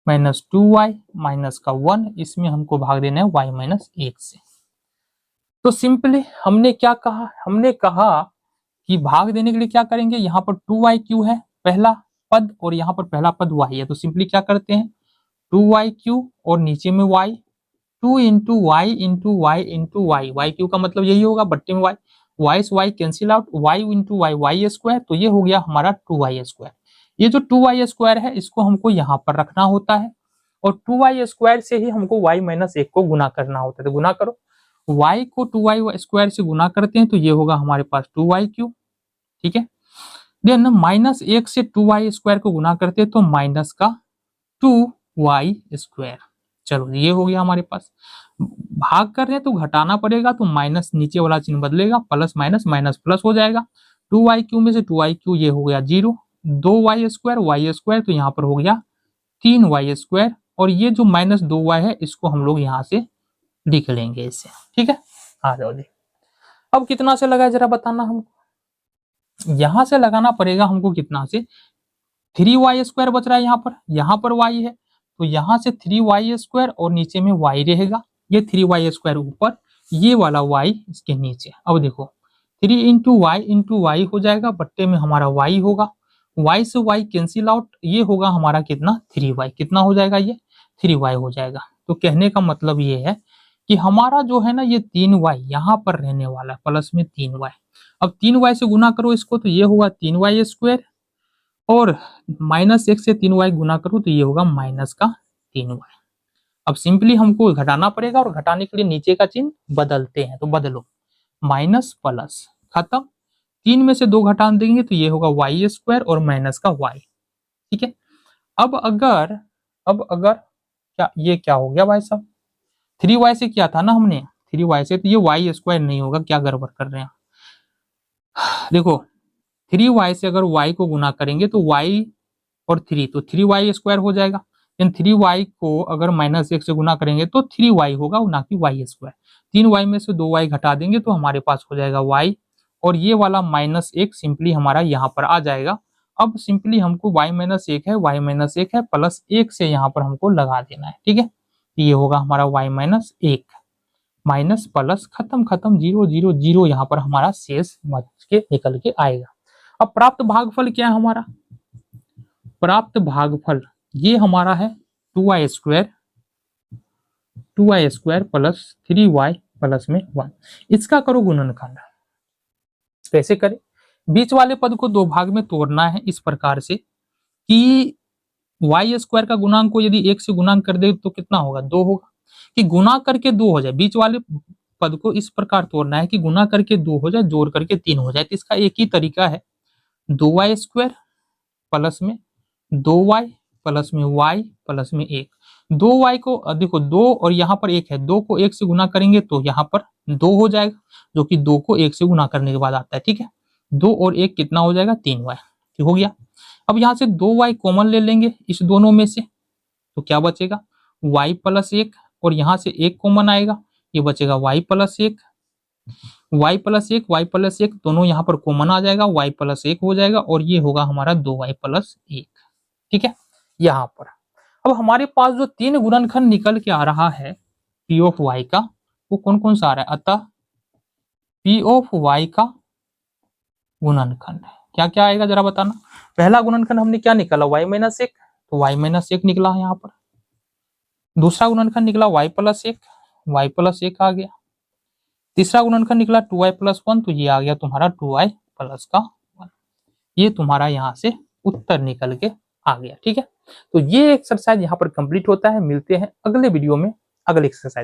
-2y minus का 1, इसमें हमको भाग देना है y -1 से। तो सिंपली हमने क्या कहा, हमने कहा कि भाग देने के लिए क्या करेंगे, यहाँ पर 2y³ है पहला पद और यहाँ पर पहला पद y है, तो सिंपली क्या करते हैं 2y³ और नीचे में y, 2 into y into y into y, y³ का मतलब यही होगा बट्टे में y, y से y cancel out, y into y y², तो ये हो गया हमारा 2y²। ये जो 2y² है इसको हमको यहाँ पर रखना होता है और 2y² से ही हमको y -1 को गुना करना होता है, तो गुना करो, y को 2y² से गुना करते हैं तो ये होगा हमारे पास 2y³। ठीक है, देन -1 से 2y² को गुना करते हैं तो माइनस का 2y²। चलो ये हो गया हमारे पास, भाग कर रहे हैं तो घटाना पड़ेगा, तो माइनस नीचे वाला चिन्ह बदलेगा, प्लस माइनस माइनस प्लस हो जाएगा, 2y³ में से 2y³ ये हो गया 0, 2y², तो यहाँ पर हो गया 3y², और ये जो -2y है इसको हम लोग यहाँ से लिख लेंगे इससे। ठीक है, आ जाओ जी, अब कितना से लगा जरा बताना हमको, यहाँ से लगाना पड़ेगा हमको कितना से, 3y² बच रहा है यहाँ पर y है तो यहाँ से 3y² और नीचे में y रहेगा, ये 3y² ऊपर, ये वाला y इसके नीचे। अब देखो 3 इंटू वाई हो जाएगा, बट्टे में हमारा y होगा, y से y कैंसिल आउट, ये होगा हमारा कितना 3y, कितना हो जाएगा ये 3y हो जाएगा। तो कहने का मतलब ये है कि हमारा जो है ना ये 3y यहाँ पर रहने वाला है, प्लस में 3y। अब 3y से गुना करो इसको तो ये होगा 3y² और -1 से 3y गुना करो तो ये होगा माइनस का 3y। अब सिंपली हमको घटाना पड़ेगा और घटाने के लिए नीचे का चिन्ह बदलते हैं, तो बदलो, माइनस प्लस, खत्म, 3 में से 2 घटा देंगे तो ये होगा y² और माइनस का y। ठीक है, अब अगर क्या ये क्या हो गया भाई साहब, 3y से किया था ना हमने, 3y से, तो ये y² नहीं होगा, क्या गड़बड़ कर रहे हैं, देखो 3y से अगर y को गुना करेंगे तो y और 3 तो 3y² हो जाएगा, देन 3y को अगर -1 से गुना करेंगे तो 3y होगा ना कि y², 3y में से 2y घटा देंगे तो हमारे पास हो जाएगा y, और ये वाला -1 सिंपली हमारा यहाँ पर आ जाएगा। अब सिंपली हमको y -1 है प्लस 1 से यहाँ पर हमको लगा देना है। ठीक है, ये होगा हमारा y -1 माइनस प्लस, खत्म खत्म, 0 0 0 यहाँ पर हमारा शेष बच के निकल के आएगा। अब प्राप्त भागफल क्या है हमारा, प्राप्त भागफल ये हमारा है 2y² प्लस 3y प्लस में 1, इसका करो गुणनखंड। कैसे करें, बीच वाले पद को दो भाग में तोड़ना है इस प्रकार से कि वाई स्क्वायर का गुणांक को यदि 1 से गुणांक कर दे तो कितना होगा, 2 होगा। कि गुना करके 2 हो जाए, बीच वाले पद को इस प्रकार तोड़ना है कि गुना करके 2 हो जाए, जोड़ करके 3 हो जाए। तो इसका एक ही तरीका है, 2y स्क्वायर प्लस में 2y प्लस में y प्लस में 1। 2y को देखो 2 और यहाँ पर 1 है, 2 को 1 से गुना करेंगे तो यहाँ पर 2 हो जाएगा, जो कि 2 को 1 से गुना करने के बाद आता है। ठीक है, 2 और 1 कितना हो जाएगा, 3y। ठीक हो गया। अब यहाँ से 2y कॉमन ले लेंगे इस दोनों में से, तो क्या बचेगा, y प्लस 1, और यहाँ से 1 कॉमन आएगा, ये बचेगा y plus 1, y plus 1, y plus 1 दोनों यहाँ पर कॉमन आ जाएगा, y प्लस 1 हो जाएगा, और ये होगा हमारा 2y प्लस 1। ठीक है, यहाँ पर अब हमारे पास जो 3 गुणनखंड निकल के आ रहा है p ऑफ y का, वो कौन कौन सा आ रहा है। अतः p ऑफ y का गुणनखंड क्या क्या आएगा जरा बताना। पहला गुणनखंड हमने क्या निकाला, y माइनस 1, तो y माइनस 1 निकला है यहाँ पर। दूसरा गुणनखंड निकला y प्लस 1, y प्लस 1 आ गया। तीसरा गुणनखंड निकला 2y प्लस 1, तो ये आ गया तुम्हारा 2y प्लस का 1। ये तुम्हारा यहाँ से उत्तर निकल के आ गया। ठीक है, तो ये एक्सरसाइज यहाँ पर कंप्लीट होता है। मिलते हैं अगले वीडियो में अगले एक्सरसाइज।